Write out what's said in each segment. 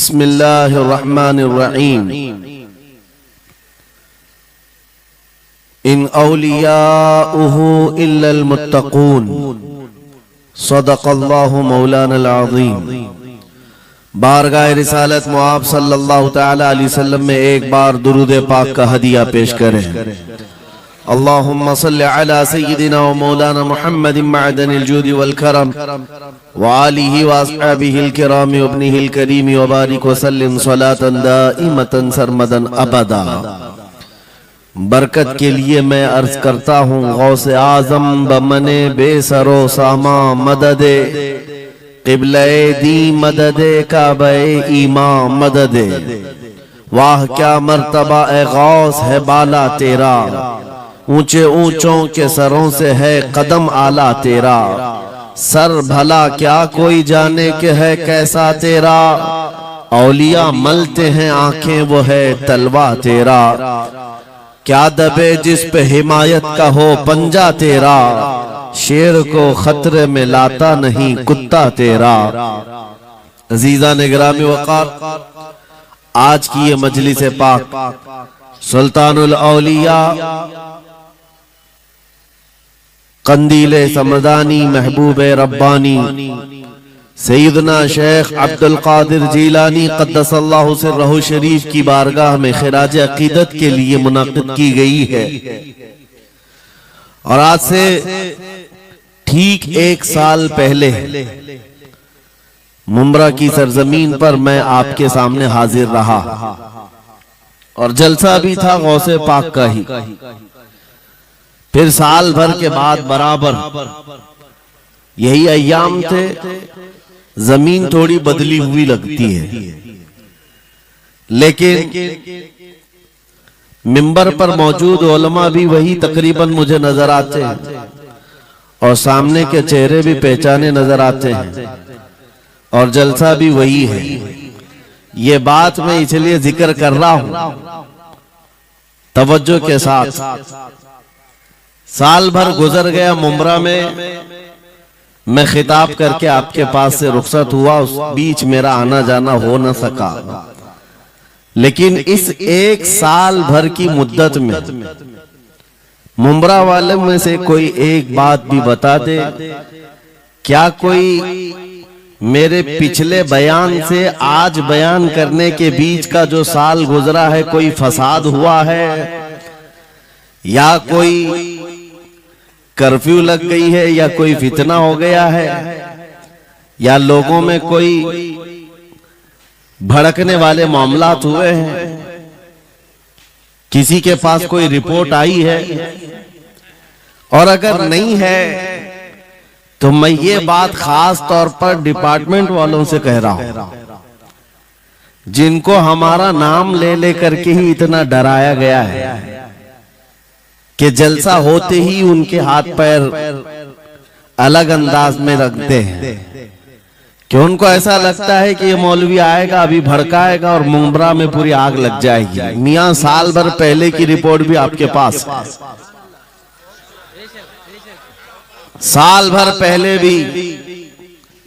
बिस्मिल्लाहिर्रहमानिर्रहीम। इन औलियाउहु इल्लल मुत्तकून। सदक़ल्लाहु मौलानल अज़ीम। बारगाह रिसालत मुआब सल्लल्लाहु तआला अलैहि वसल्लम में एक बार दुरूद पाक का हदिया पेश करें। अल्लाहुम्मा सल्लि अला सय्यिदिना व मौलाना मुहम्मदिन मअदनिल जूदि वल करम व आलिहि व अस्हाबिहिल किराम व इब्निहिल करीम व बारिक व सल्लिम सलातन दाइमतन सरमदन अबदा। बरकत के लिए मैं अर्ज करता हूँ गौसे आजम बमने बेसरो सामा मददे क़िबले दी मददे काबे ईमा मददे। वाह क्या मर्तबा ए गौस है बाला तेरा, ऊंचे ऊंचों के सरों से है कदम आला तेरा। सर भला क्या कोई जाने के है कैसा तेरा, औलिया मलते हैं आंखें वो है तलवा तेरा। क्या दबे जिस पे हिमायत का हो पंजा तेरा, शेर को खतरे में लाता नहीं कुत्ता तेरा। अजीजा ने गिरामी वक़ार, आज की ये मजलिस पाक सुल्तानुल औलिया कंदीले समदानी महबूबे रब्बानी सैयदना शेख अब्दुल कादिर जीलानी क़द्दसल्लाहु सिर्रहु शरीफ की बारगाह में खिराज अकीदत के लिए मुनाक़िद की गई है। और आज से ठीक एक साल पहले मुंब्रा की सरजमीन पर मैं आपके सामने हाजिर रहा और जलसा भी था गौसे पाक का ही। फिर साल भर के बाद बराबर यही अय्याम थे, जमीन थोड़ी बदली हुई लगती है, लेकिन मिंबर पर मौजूद उलमा भी वही तकरीबन मुझे नजर आते हैं और सामने के चेहरे भी पहचाने नजर आते हैं और जलसा भी वही है। ये बात मैं इसलिए जिक्र कर रहा हूं तवज्जो के साथ। साल भर गुजर गया मुंब्रा में, मैं खिताब करके आपके पास से रुखसत हुआ, उस बीच मेरा आना जाना हो न सका। लेकिन इस एक साल भर की मुद्दत में मुंब्रा वाले में से कोई एक बात भी बता दे, क्या कोई मेरे पिछले बयान से आज बयान करने के बीच का जो साल गुजरा है कोई फसाद हुआ है, या कोई कर्फ्यू लग गई है, या कोई फितना हो गया है, या लोगों में कोई भड़कने वाले मामलात हुए हैं, किसी के पास कोई रिपोर्ट आई है? और अगर नहीं है तो मैं ये बात खास तौर पर डिपार्टमेंट वालों से कह रहा हूं, जिनको हमारा नाम ले लेकर के ही इतना डराया गया है कि जलसा होते ही उनके हाथ पैर अलग अंदाज में रखते हैं, कि उनको ऐसा लगता है कि ये मौलवी आएगा अभी भड़काएगा और मुंब्रा में पूरी आग लग जाएगी। मियां साल भर पहले की रिपोर्ट भी आपके पास, साल भर पहले भी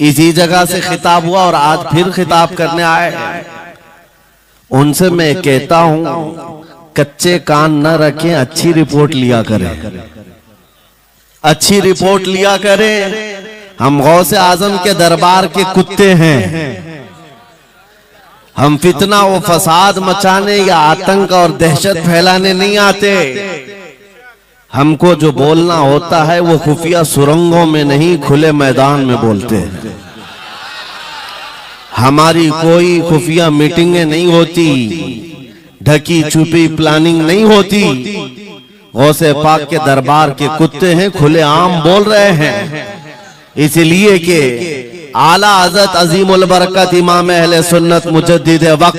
इसी जगह से खिताब हुआ और आज फिर खिताब करने आए। उनसे मैं कहता हूं कच्चे कान न रखें, अच्छी रिपोर्ट लिया करें, अच्छी रिपोर्ट लिया करें। हम गौसे आजम के दरबार के कुत्ते हैं, हम फितना व फसाद मचाने या आतंक और दहशत फैलाने नहीं आते। हमको जो बोलना होता है वो खुफिया सुरंगों में नहीं, खुले मैदान में बोलते हैं। हमारी कोई खुफिया मीटिंगें नहीं होती, ढकी छुपी प्लानिंग नहीं होती। गौसे पाक के दरबार के कुत्ते हैं, खुले आम बोल रहे हैं, इसलिए कि आला हज़रत अजीमुल बरकत इमाम अहले सुन्नत मुजद्दिद वक्त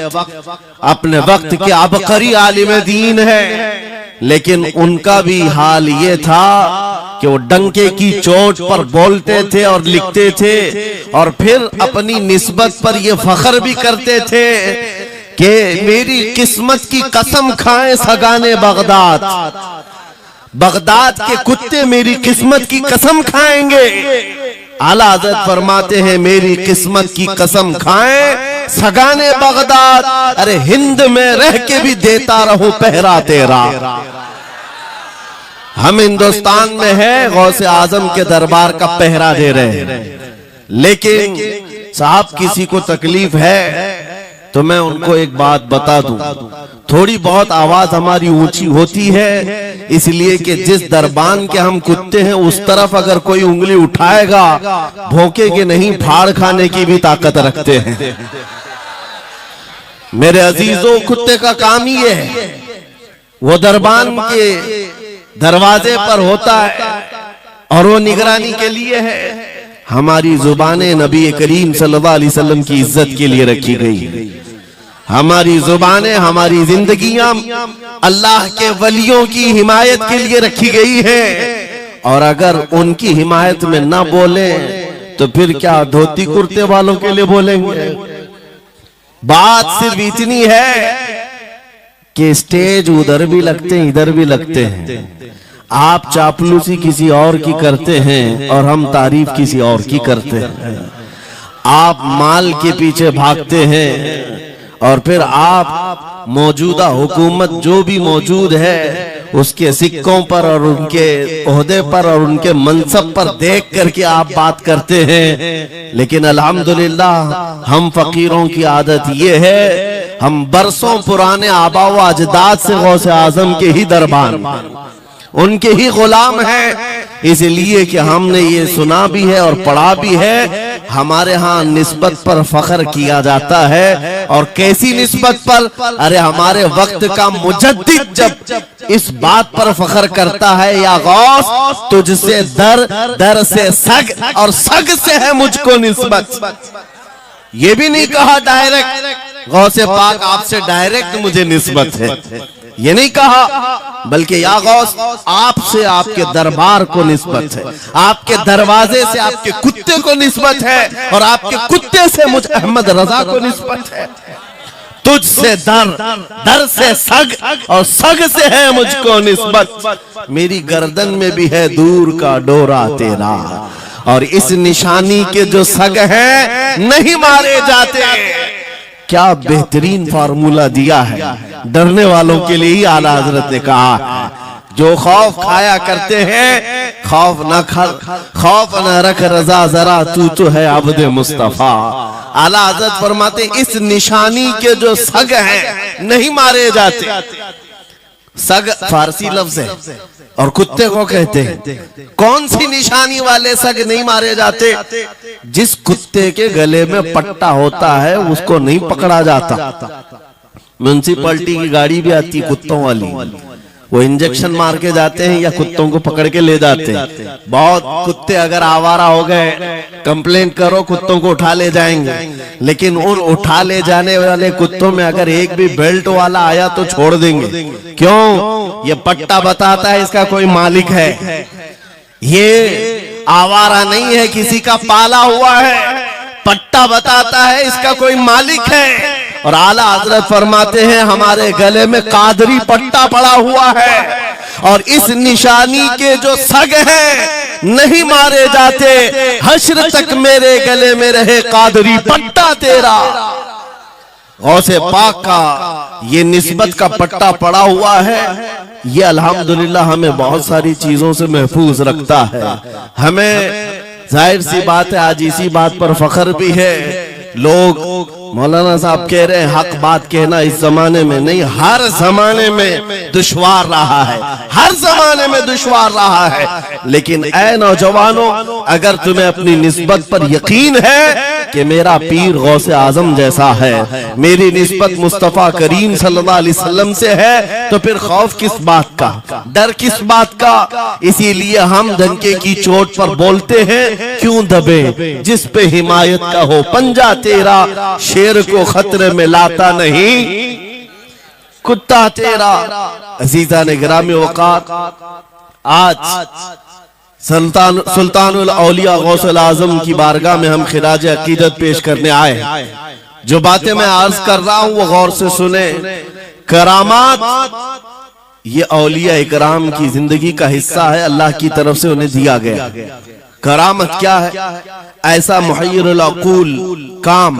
अपने वक्त के अबकरी आलिम दीन है। लेकिन उनका भी हाल ये था कि वो डंके की चोट पर बोलते थे और लिखते थे, और फिर अपनी निस्बत पर ये फख्र भी करते थे कि मेरी किस्मत की कसम खाएं सगाने बगदाद, बगदाद के कुत्ते मेरी किस्मत की कसम खाएंगे। आला हज़रत फरमाते हैं मेरी किस्मत की कसम खाएं सगाने बगदाद, अरे हिंद में रह के भी देता रहूं पहरा तेरा। हम हिंदुस्तान में है, गौसे आजम के दरबार का पहरा दे रहे हैं, लेकिन साहब किसी को तकलीफ है तो मैं उनको एक बात बता दूं, थोड़ी बहुत आवाज हमारी ऊंची होती है इसलिए कि जिस दरबान के हम कुत्ते हैं उस तरफ अगर कोई उंगली उठाएगा भौंके के नहीं, फाड़ खाने की भी ताकत रखते हैं। मेरे अजीजों, कुत्ते का काम ही है, वो दरबान के दरवाजे पर होता है और वो निगरानी के लिए है। हमारी जुबानें नबी करीम सल्लल्लाहु अलैहि वसल्लम की इज्जत के लिए रखी गई। हमारी जुबानें, हमारी जिंदगियां अल्लाह के वलियों की हिमायत के लिए रखी गई है, और अगर उनकी हिमायत में ना बोले तो फिर क्या धोती कुर्ते वालों के लिए बोलेंगे। बात सिर्फ इतनी है कि स्टेज उधर भी लगते हैं इधर भी लगते हैं। आप चापलूसी किसी और की करते हैं और हम तारीफ किसी और की करते हैं। आप माल के पीछे भागते हैं और फिर आप मौजूदा हुकूमत जो भी मौजूद है उसके सिक्कों पर और उनके ओहदे पर और उनके मनसब पर देख करके आप बात करते हैं। लेकिन अल्हम्दुलिल्लाह हम फकीरों की आदत ये है, हम बरसों पुराने आबा व अजदाद से गौसे आजम के ही दरबान, उनके ही गुलाम है, इसलिए कि हमने ये सुना भी है और पढ़ा भी है। हमारे यहाँ निस्बत पर फख्र किया जाता है, और कैसी निस्बत पर? अरे हमारे वक्त का मुजद्दिद जब इस बात पर फख्र करता है, या गौस तुझसे दर, दर से सग और सग से है मुझको निस्बत। ये भी नहीं कहा डायरेक्ट गौसे पाक आपसे डायरेक्ट मुझे निस्बत है, ये नहीं कहा, बल्कि या गौस आपसे आपके दरबार को निस्बत है, आपके दरवाजे से आपके कुत्ते को निस्बत है, और आपके कुत्ते से मुझ अहमद रजा को निस्बत है। तुझसे दर, दर से सग और सग से है मुझको निस्बत। मेरी गर्दन में भी है दूर का डोरा तेरा, और इस निशानी के जो सग हैं नहीं मारे जाते। क्या बेहतरीन फार्मूला दिया है डरने वालों के लिए ही आला हजरत ने कहा, जो खौफ खाया करते हैं खौफ न खा, खौफ न रख रजा जरा तू तो है अब्दे मुस्तफा। आला हजरत फरमाते इस निशानी के जो सग हैं नहीं मारे जाते। सग फारसी लफ्ज है और कुत्ते को कहते हैं। कौन सी निशानी वाले सग नहीं मारे जाते? जिस कुत्ते के गले में पट्टा होता है उसको नहीं पकड़ा जाता। म्युनिसिपैलिटी की गाड़ी भी आती कुत्तों वाली, वो इंजेक्शन मार के जाते हैं या कुत्तों को पकड़ के ले जाते हैं। बहुत कुत्ते अगर आवारा हो गए कंप्लेंट करो, कुत्तों को उठा ले जाएंगे, लेकिन उन उठा ले जाने वाले कुत्तों में अगर एक भी बेल्ट वाला आया तो छोड़ देंगे। क्यों? ये पट्टा बताता है इसका कोई मालिक है, ये आवारा नहीं है, किसी का पाला हुआ है। पट्टा बताता है इसका कोई मालिक है। और आला हजरत फरमाते हैं हमारे गले में कादरी पट्टा पड़ा हुआ है, और इस निशानी के जो सग हैं नहीं मारे जाते। हश्र तक मेरे गले में रहे कादरी पट्टा तेरा। गौसे पाक का ये निस्बत का पट्टा पड़ा हुआ है, ये अल्हम्दुलिल्लाह हमें बहुत सारी चीजों से महफूज रखता है। हमें जाहिर सी बात है आज इसी बात पर फख्र भी है। लोग मौलाना साहब कह रहे हैं हक बात कहना इस जमाने में नहीं, हर जमाने में दुश्वार रहा है, हर जमाने में दुश्वार रहा है। लेकिन ऐ नौजवानों, अगर तुम्हें अपनी निस्बत पर यकीन है कि मेरा पीर गौसे आजम जैसा है, मेरी निस्बत मुस्तफा करीम सल्लल्लाहु अलैहि वसल्लम से है, तो फिर खौफ किस बात का, डर किस बात का? इसीलिए हम डंके की चोट पर बोलते हैं, क्यों दबे जिस पे हिमायत का हो पंजा तेरा। शेर को खतरे में लाता नहीं कुत्ता तेरा। अजीजा ने गिरामी औकात, आज सुल्तानुल औलिया गौसुल आजम की बारगाह में हम खिराज अकीदत पेश करने आए। जो बातें मैं अर्ज कर रहा हूं वो गौर से सुने। करामात ये औलिया इकराम की जिंदगी का हिस्सा है, अल्लाह की तरफ से उन्हें दिया गया। करामत क्या है? ऐसा मुहय्यिरुल अक़ूल काम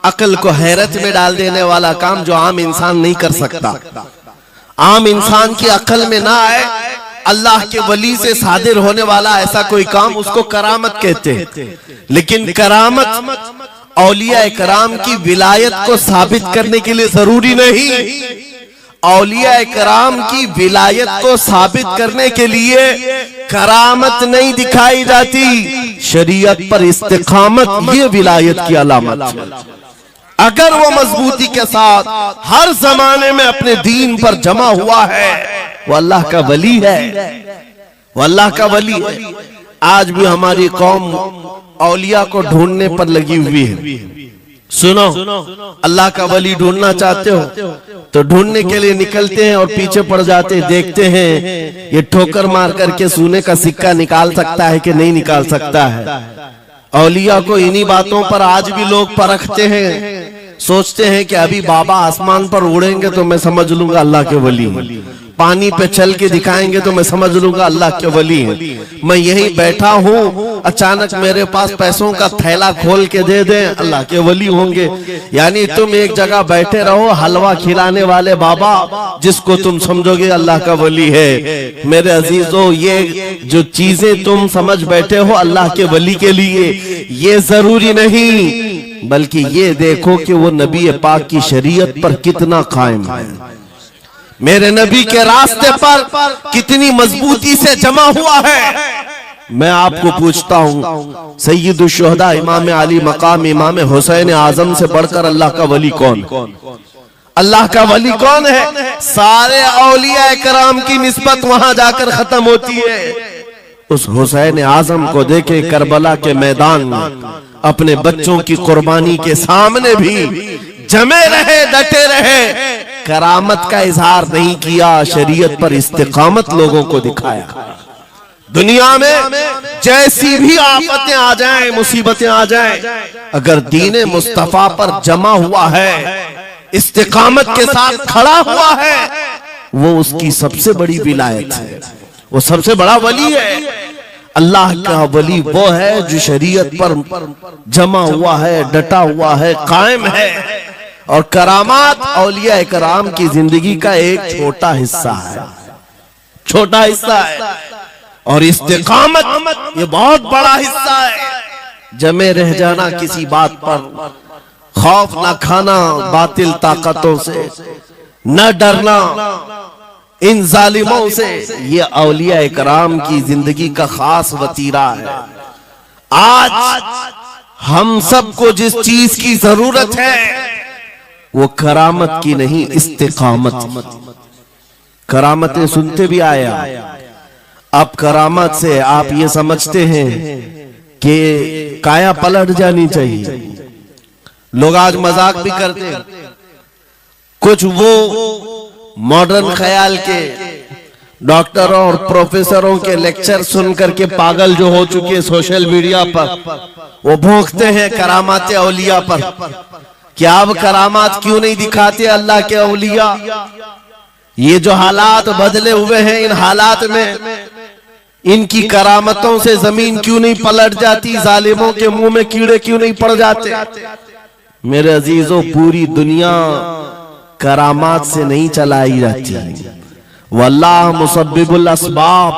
अक्ल को हैरत में डाल देने वाला काम जो आम इंसान नहीं कर सकता। आम इंसान की अक्ल में ना आए अल्लाह के वली से सादिर होने वाला ऐसा कोई काम, उसको करामत कहते हैं। लेकिन करामत औलिया कराम की विलायत को साबित करने के लिए जरूरी नहीं। औलिया कराम की विलायत को साबित करने के लिए करामत नहीं दिखाई जाती, शरीयत पर इस्तिकामत ये विलायत की अलामत है। अगर वो मजबूती के साथ हर जमाने में अपने दीन पर जमा हुआ है, वो अल्लाह का वली है, वो अल्लाह का वली है। आज भी हमारी कौम औलिया को ढूंढने पर लगी हुई है। सुनो, अल्लाह का वली ढूंढना चाहते हो तो ढूंढने के लिए निकलते हैं और पीछे पड़ जाते हैं। देखते हैं ये ठोकर मार करके सोने का सिक्का निकाल सकता है कि नहीं निकाल सकता है। औलिया को इन्हीं बातों पर आज भी लोग परखते हैं, सोचते हैं कि अभी बाबा आसमान पर उड़ेंगे तो मैं समझ लूंगा अल्लाह के वली हैं, पानी पे चल के दिखाएंगे तो मैं समझ लूंगा अल्लाह के वली हैं। मैं यहीं बैठा हूँ, अचानक मेरे पास पैसों का थैला खोल के दे दें, अल्लाह के वली होंगे। यानी तुम एक जगह बैठे रहो, हलवा खिलाने वाले बाबा जिसको तुम समझोगे अल्लाह का वली है। मेरे अजीजों, ये जो चीजें तुम समझ बैठे हो अल्लाह के वली के लिए, ये जरूरी नहीं, बल्कि ये देखो कि वो नबी पाक की शरीयत पर कितना कायम है, मेरे नबी के रास्ते पर कितनी मजबूती से जमा हुआ है। मैं आपको पूछता हूँ, सैयदुल शुहदा इमाम अली मकाम इमाम हुसैन आजम से बढ़कर अल्लाह का वली कौन? अल्लाह का वली कौन है? सारे औलिया कराम की निस्बत वहां जाकर खत्म होती है। उस हुसैन आजम को देखे करबला के मैदान में अपने बच्चों की कुर्बानी के सामने भी जमे रहे, डटे रहे, करामत का इजहार नहीं किया, शरीयत पर इस्तिकामत लोगों को दिखाया। दुनिया में जैसी भी आफतें आ जाएं, मुसीबतें आ जाएं, अगर दीने मुस्तफा पर जमा हुआ है, इस्तिकामत के साथ खड़ा हुआ है, वो उसकी सबसे बड़ी विलायत है, वो सबसे बड़ा वली है। अल्लाह का वली वो है जो शरीयत पर जमा हुआ है, डटा हुआ है, कायम है। और करामात औलिया कराम की जिंदगी का एक छोटा हिस्सा है, छोटा हिस्सा है, और इस्तिकामत ये बहुत बड़ा हिस्सा है। जमे रह जाना किसी बात पर, खौफ न खाना बातिल ताकतों से, न डरना इन जालिमों से, ये औलिया कराम की जिंदगी का खास वतीरा है। आज हम सबको जिस चीज की जरूरत है वो करामत की नहीं, इस्तिकामत। करामतें सुनते भी आया, अब करामत से आप ये समझते हैं कि काया पलट जानी चाहिए। लोग आज मजाक भी करते हैं, कुछ वो मॉडर्न ख्याल के डॉक्टरों और प्रोफेसरों के लेक्चर सुन करके पागल जो हो चुके सोशल मीडिया पर, वो भोंकते हैं करामात औलिया पर। क्या अब करामात क्यों नहीं दिखाते अल्लाह के औलिया? ये जो हालात बदले हुए हैं, इन हालात में इनकी करामतों से जमीन क्यों नहीं पलट जाती? जालिमों के मुंह में कीड़े क्यों नहीं पड़ जाते? मेरे अजीजों, पूरी दुनिया करामात से नहीं चलाई जाती, वल्लाह मुसब्बिबुल अस्बाब,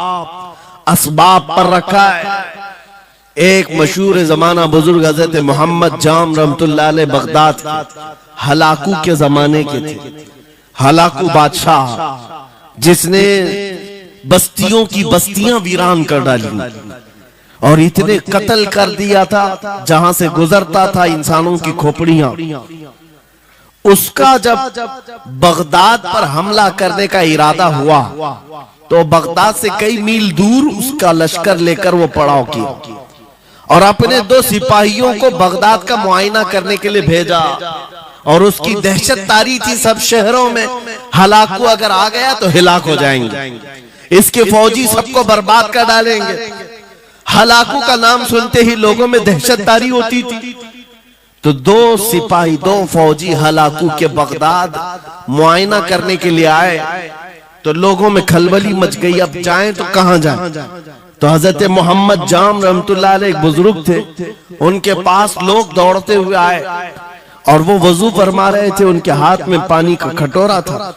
अस्बाब पर रखा है। एक मशहूर जमाना बुजुर्ग हजरत मोहम्मद जाम रहमतुल्लाह अलैह बगदाद हलाकू के जमाने के थे। हलाकू बादशाह जिसने बस्तियों की बस्तियां वीरान कर डाली और इतने कत्ल कर दिया था, जहां से गुजरता था इंसानों की खोपड़ियां। उसका जब बगदाद पर हमला करने का इरादा हुआ तो बगदाद से कई मील दूर उसका लश्कर लेकर वो पड़ाव किया और अपने 2 सिपाहियों को बगदाद का मुआयना करने के लिए भेजा। और उसकी दहशत तारी थी सब शहरों में, हलाकू अगर आ गया तो हिलाक हो जाएंगे, इसके फौजी सबको बर्बाद कर डालेंगे। हलाकू का नाम सुनते ही लोगों में दहशत तारी होती थी। तो 2 सिपाही 2 फौजी हलाकू के बगदाद मुआयना करने के लिए आए तो लोगों में खलबली मच गई, अब जाएं तो कहां जाएं? तो हजरत मोहम्मद जाम रहमतुल्लाह अलैह एक बुजुर्ग थे, उनके पास लोग दौड़ते हुए आए और वो वजू फरमा रहे थे, उनके हाथ में पानी का कटोरा था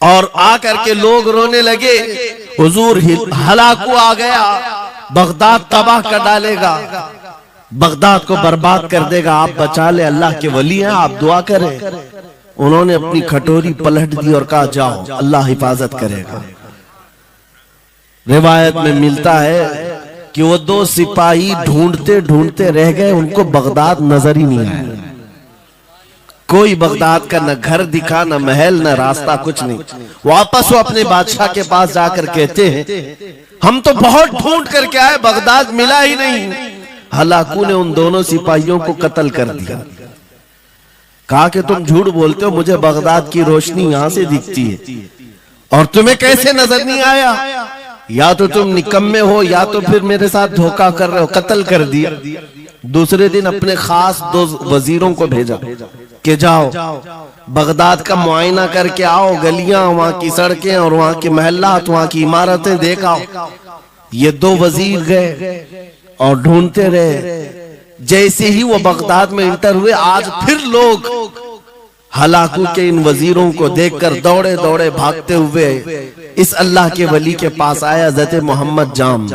और आकर के लोग रोने लगे, हुजूर हलाकू आ गया, बगदाद तबाह कर डालेगा, बगदाद को बर्बाद कर देगा, आप बचा ले, अल्लाह के वली हैं, आप दुआ करें। उन्होंने अपनी कटोरी पलट दी और कहा जाओ, अल्लाह हिफाजत करेगा। रिवायत में मिलता है कि वो दो सिपाही ढूंढते ढूंढते रह गए, उनको बगदाद नजर ही नहीं आया। कोई बगदाद का न घर दिखा, न महल, न रास्ता, कुछ नहीं। वापस वो अपने बादशाह के पास जाकर कहते हैं हम तो बहुत ढूंढ करके आए, बगदाद मिला ही नहीं। हलाकू ने उन दोनों सिपाहियों को कत्ल कर दिया। कहा कि तुम झूठ बोलते हो, मुझे बगदाद की रोशनी यहां से दिखती है और तुम्हें कैसे नजर नहीं आया? या तो तुम निकम्मे हो या तो फिर मेरे साथ धोखा कर रहे हो। कत्ल कर दिया। दूसरे दिन अपने खास दो वजीरों को भेजा कि जाओ बगदाद का मुआयना करके आओ, गलियां, वहां की सड़कें और वहां के महल्लात, वहां की इमारतें देख आओ। ये दो वजीर गए और ढूंढते रहे। जैसे ही वो बगदाद में इंटर हुए, आज फिर लोग हलाकू के इन वजीरों को देखकर दौड़े दौड़े भागते हुए इस अल्लाह के वली के पास आया, हज़रत मोहम्मद जाम।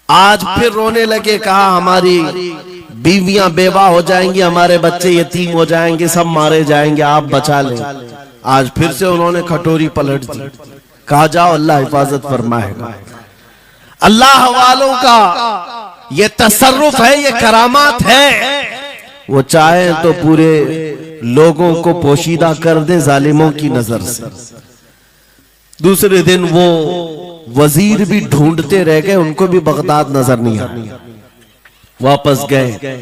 आज फिर रोने लगे, कहा हमारी बीवियां बेवा हो जाएंगी, हमारे बच्चे यतीम हो जाएंगे, सब मारे जाएंगे, आप बचा लें। आज फिर से उन्होंने कटोरी पलट दी, कहा जाओ, अल्लाह हिफाजत फरमाएगा। अल्लाह वालों का ये तसर्रुफ है, ये करामात है। वो चाहे तो पूरे लोगों को पोशीदा कर दे जालिमों की नजर से। दूसरे दिन वो वजीर भी ढूंढते रह गए, उनको भी बगदाद नजर नहीं आया। वापस गए,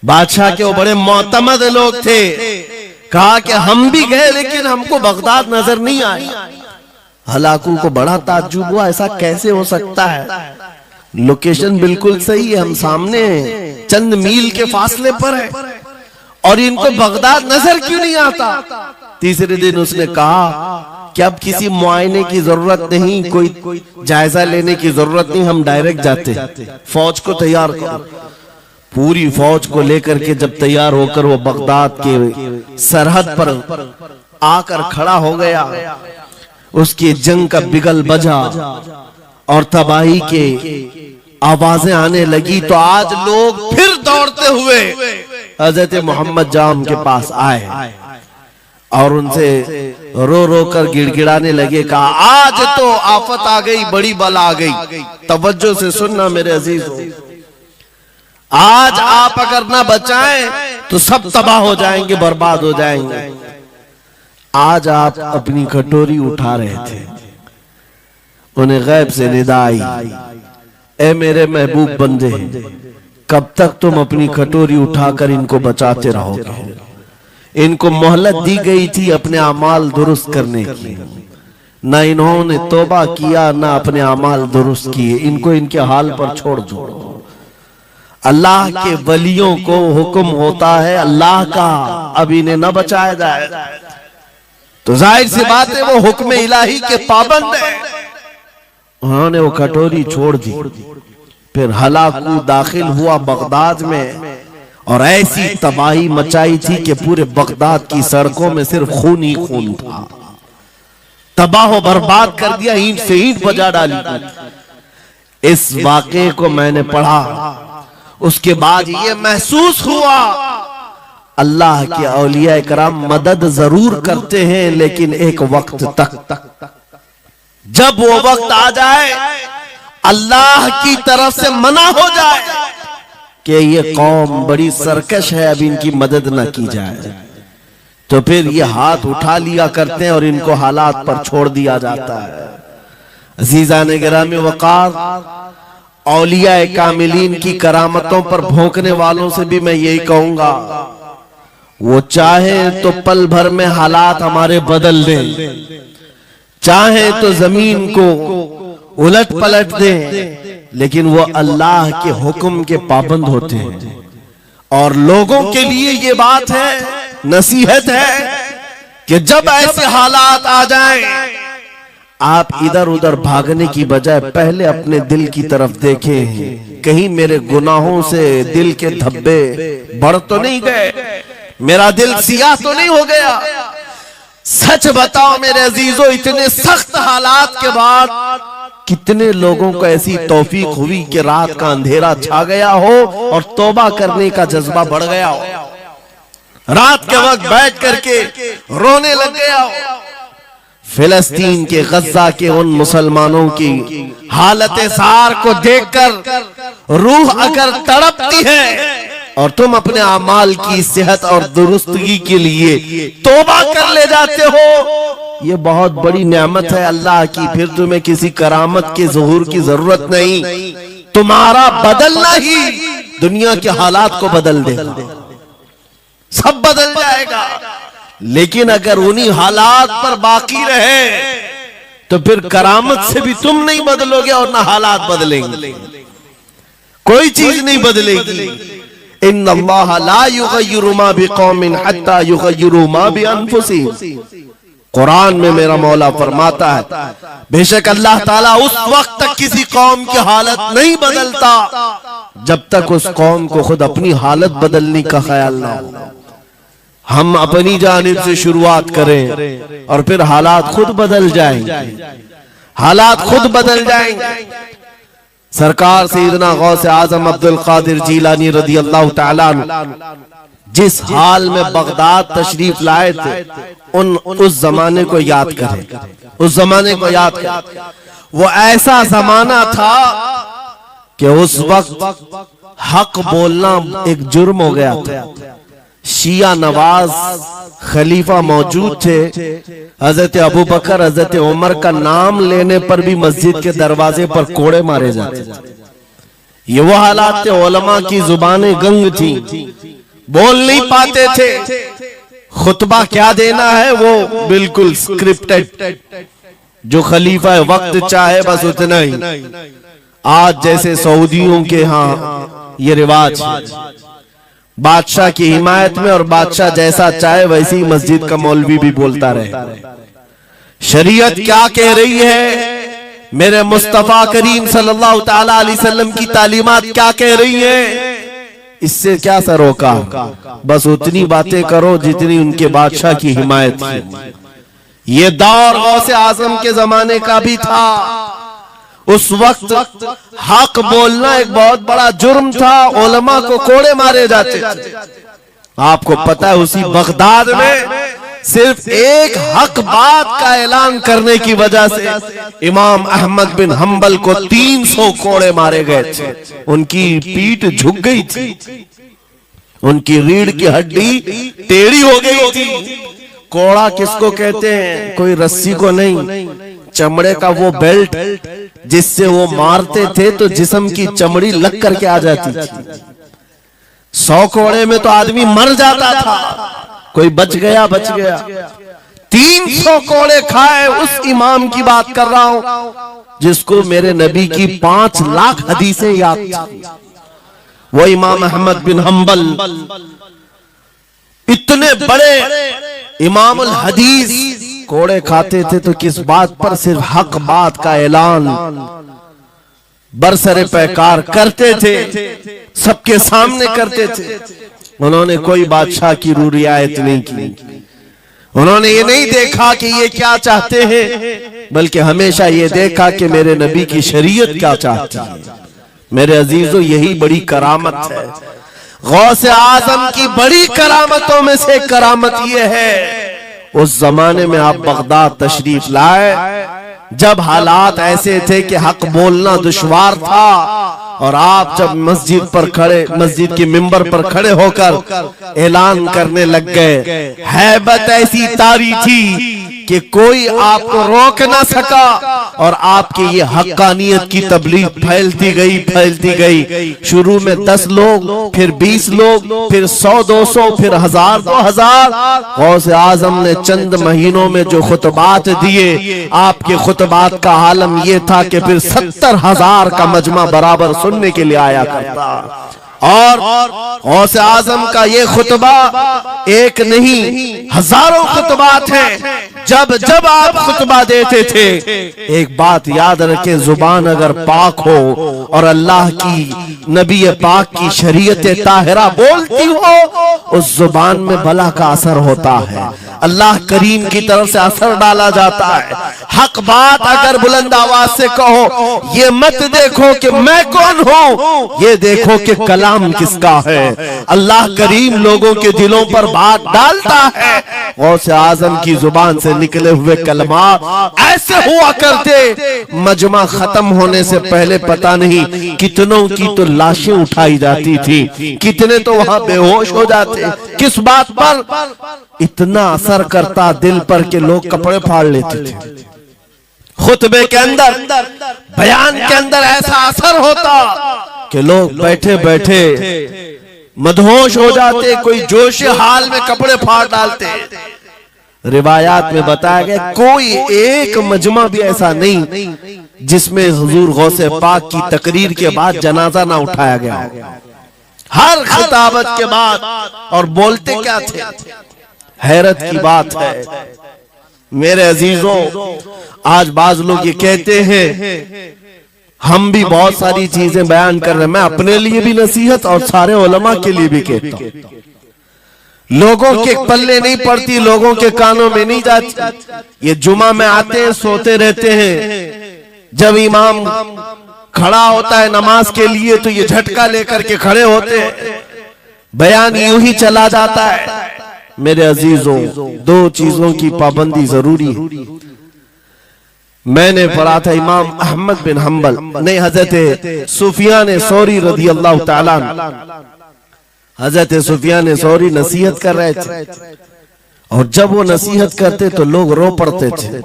बादशाह के वो बड़े मोतमद लोग थे, कहा कि हम भी गए लेकिन हमको बगदाद नजर नहीं आया। हलाकू को बड़ा ताज्जुब हुआ, ऐसा कैसे हो सकता है? लोकेशन बिल्कुल सही है, हम सामने चंद मील के फासले पर है और इनको बगदाद नजर क्यों नहीं आता? तीसरे दिन उसने कहा कि अब किसी मुआयने की जरूरत नहीं, कोई जायजा लेने की जरूरत नहीं, हम डायरेक्ट जाते, फौज को तैयार करो। पूरी फौज को लेकर के जब तैयार होकर वो बगदाद के सरहद पर आकर खड़ा हो गया, उसकी जंग का बिगल बजा और तबाही के आवाजें आने लगी, तो आज लोग फिर दौड़ते हुए हजरत मोहम्मद जाम के पास आए और उनसे रो रो कर गिड़गिड़ाने लगे, कहा आज तो आफत आ गई, बड़ी बला आ गई, तवज्जो से सुनना मेरे अजीजों, आज आप अगर ना बचाएं तो सब तबाह हो जाएंगे, बर्बाद हो जाएंगे। आज आप अपनी कटोरी उठा रहे थे, उन्हें गैब से निदा आई, ए मेरे महबूब बंदे, कब तक तुम अपनी कटोरी उठाकर इनको बचाते रहोगे? इनको मोहलत दी गई थी अपने अमाल दुरुस्त करने की, ना इन्होंने तौबा किया, ना अपने अमाल दुरुस्त किए, इनको इनके हाल पर छोड़ दो। अल्लाह के वलियों को हुक्म होता है अल्लाह का, अब इन्हें न बचाया जाए तो जाहिर सी बात है वो हुक्म इलाही के पाबंद है। उन्होंने वो कटोरी छोड़ दी। फिर हलाकू दाखिल हुआ बगदाद में और ऐसी तबाही मचाई थी कि पूरे बगदाद की सड़कों में सिर्फ खून ही खून था, तबाह बर्बाद कर दिया, ईंट से ईंट बजा डाली। इस वाक़े को मैंने पढ़ा, उसके बाद ये महसूस हुआ अल्लाह के औलिया कराम मदद जरूर करते हैं, लेकिन एक वक्त तक, जब वो वक्त आ जाए अल्लाह की तरफ से मना हो जाए कि ये कौम बड़ी सरकश है, अब इनकी मदद न की जाए, तो फिर ये हाथ उठा लिया करते हैं और इनको हालात पर छोड़ दिया जाता है। अज़ीज़ान गिरामी वक़ार, औलिया कामिलीन की करामतों पर भौंकने वालों से भी मैं यही कहूंगा, वो चाहे तो पल भर में हालात हमारे बदल दें, चाहे तो जमीन को उलट पलट दें, लेकिन वो अल्लाह के हुक्म के पाबंद होते हैं। और लोगों के लिए ये बात है, नसीहत है कि जब ऐसे हालात आ जाएं, आप इधर उधर भागने की बजाय पहले अपने दिल की तरफ देखें, कहीं मेरे गुनाहों से दिल के धब्बे बढ़ तो नहीं गए, मेरा दिल सियाह तो नहीं हो गया। सच बताओ मेरे अजीजों, इतने सख्त हालात के बाद कितने लोगों को ऐसी तौफीक हुई कि रात का अंधेरा छा गया हो और तौबा करने का जज्बा बढ़ गया हो, रात के वक्त बैठ करके रोने लग गया हो। फिलिस्तीन के गज्जा के उन मुसलमानों की हालत सार को देखकर रूह अगर तड़पती है और तुम अपने अमाल की सेहत और दुरुस्तगी के लिए तौबा कर ले जाते हो, ये बहुत बड़ी नेमत है अल्लाह की। फिर तुम्हें किसी करामत के ज़ुहूर की जरूरत नहीं, तुम्हारा बदलना ही दुनिया के हालात को बदल देगा, सब बदल जाएगा। लेकिन अगर उन्हीं हालात पर बाकी रहे तो फिर करामत से भी तुम नहीं बदलोगे और ना हालात बदलेंगे, कोई चीज नहीं बदलेगी। इन्नल्लाह ला युगय्यिरु मा बिकौमिन हत्ता युगय्यिरु मा बिअनफुसिहिम। कुरान में मेरा मौला फरमाता है, बेशक अल्लाह ताला उस वक्त तक किसी कौम की हालत नहीं बदलता जब तक उस कौम को खुद अपनी हालत बदलने का ख्याल ना हो। हम अपनी जानिब से शुरुआत करें और फिर हालात खुद बदल जाएंगे, हालात खुद बदल जाएंगे। सरकार सैयदना गौसे आजम अब्दुल कादिर जीलानी रज़ी अल्लाह तआला अन्हु जिस हाल में बगदाद तशरीफ लाए थे, उस जमाने को याद करें, उस जमाने को याद करें। वो ऐसा जमाना था कि उस वक्त हक बोलना एक जुर्म हो गया था। शिया नवाज खलीफा मौजूद थे, हजरत अबू बकर हजरत उमर का नाम लेने पर भी मस्जिद के दरवाजे पर कोड़े मारे जाते थे। ये वो हालात थे, उलमा की जुबानें गंग थी, बोल नहीं पाते थे, खुतबा क्या देना है वो बिल्कुल स्क्रिप्टेड, जो खलीफा वक्त चाहे बस उतना ही। आज जैसे सऊदियों के यहाँ ये रिवाज है, बादशाह की हिमायत में और बादशाह जैसा चाहे वैसी मस्जिद का मौलवी भी बोलता रहे। शरीयत क्या कह रही है, मेरे मुस्तफा करीम सल्लल्लाहु ताला अलैहि वसल्लम की तालीमात क्या कह रही है, इससे क्या सरोका, बस उतनी बातें करो जितनी उनके बादशाह की हिमायत थी। ये दौर गौसे आजम के जमाने का भी था। उस वक्त हक बोलना एक बहुत बड़ा जुर्म था, उलमा को कोड़े मारे जाते थे। आपको पता है उसी बगदाद में सिर्फ एक हक बात का ऐलान करने की वजह से इमाम अहमद बिन हंबल को 300 कोड़े मारे गए थे। उनकी पीठ झुक गई थी, उनकी रीढ़ की हड्डी टेढ़ी हो गई थी। कोड़ा किसको कहते हैं, कोई रस्सी को नहीं, चमड़े का वो बेल्ट जिससे वो मारते थे तो जिस्म की चमड़ी लग करके आ जाती थी। 100 कोड़े में तो आदमी मर जाता था, कोई बच गया बच गया। 300 कोड़े खाए उस इमाम की बात कर रहा हूं जिसको मेरे नबी की 5 लाख हदीसें याद थी। वो इमाम अहमद बिन हंबल इतने बड़े इमामुल हदीस कोड़े खाते थे तो किस बात पर, सिर्फ हक बात का ऐलान बरसरे पैकार करते थे, सबके सामने करते थे। उन्होंने कोई बादशाह की रियायत नहीं की, उन्होंने ये नहीं देखा कि ये क्या चाहते हैं, बल्कि हमेशा ये देखा कि मेरे नबी की शरीयत क्या चाहती है। मेरे अजीजों, यही बड़ी करामत है। गौसे आजम की बड़ी करामतों में से करामत ये है, उस जमाने में आप बगदाद तशरीफ लाए जब हालात ऐसे थे कि हक बोलना दुश्वार था, और आप जब मस्जिद पर खड़े, मस्जिद के मिंबर पर खड़े होकर ऐलान करने लग गए, हैबत ऐसी तारी थी कि कोई आपको रोक ना सका, और आपकी ये हक्कानियत की तबलीग फैलती गई। शुरू में 10 लोग, फिर 20 लोग, फिर 100-200, फिर 1000-2000। गौसे आजम ने चंद महीनों में जो खुतबात दिए, आपके खुतबात का आलम ये था कि फिर 70,000 का मजमा बराबर सुनने के लिए आया करता। और गौसे आजम का ये खुतबा एक नहीं, हजारों खुतबात हैं जब जब आप खुतबा देते थे, एक बात याद रखें, जुबान अगर पाक हो और अल्लाह की नबी पाक की शरीयत ताहिरा बोलती हो, उस जुबान में भला का असर होता है, अल्लाह करीम की तरफ से असर डाला जाता है। हक बात अगर बुलंद आवाज से कहो, ये मत देखो कि मैं कौन हूं, ये देखो कि कलाम किसका है। अल्लाह करीम लोगों के दिलों पर बात डालता है। गौसे आजम की जुबान से निकले हुए कलमा ऐसे हुआ करते, मजमा खत्म होने से पहले पता नहीं कितनों की तो लाशें उठाई जाती थी, कितने तो वहां बेहोश हो जाते। किस बात पर? इतना असर करता दिल पर कि लोग कपड़े फाड़ लेते थे। खुतबे के अंदर, बयान के अंदर ऐसा असर होता कि लोग बैठे बैठे मदहोश हो जाते, कोई जोश हाल में कपड़े फाड़ डालते। रिवायात में बताया गया कोई एक मजमा भी ऐसा नहीं जिसमें हुजूर गौसे पाक की तकरीर के बाद जनाजा ना उठाया गया। हर खिताबत के बाद, और बोलते क्या थे, हैरत की बात है मेरे अजीजों। आज बाज लोग ये कहते हैं, हम भी बहुत सारी चीजें बयान कर रहे हैं, मैं अपने लिए भी नसीहत और सारे उलमा के लिए भी कहता हूं, लोगों के पल्ले नहीं पड़ती, लोगों के कानों में नहीं जाती। ये जुमा में आते हैं, सोते रहते हैं, जब इमाम खड़ा होता है नमाज के लिए तो ये झटका लेकर के खड़े होते हैं, बयान यूं ही चला जाता है। मेरे अजीजों, दो चीजों की पाबंदी जरूरी है। मैंने पढ़ा था इमाम अहमद बिन हम्बल ने हजरत सुफियान सौरी रज़ी अल्लाह ताला, हजरत सुफियान सौरी नसीहत कर रहे थे, और जब वो नसीहत करते तो लोग रो पड़ते थे,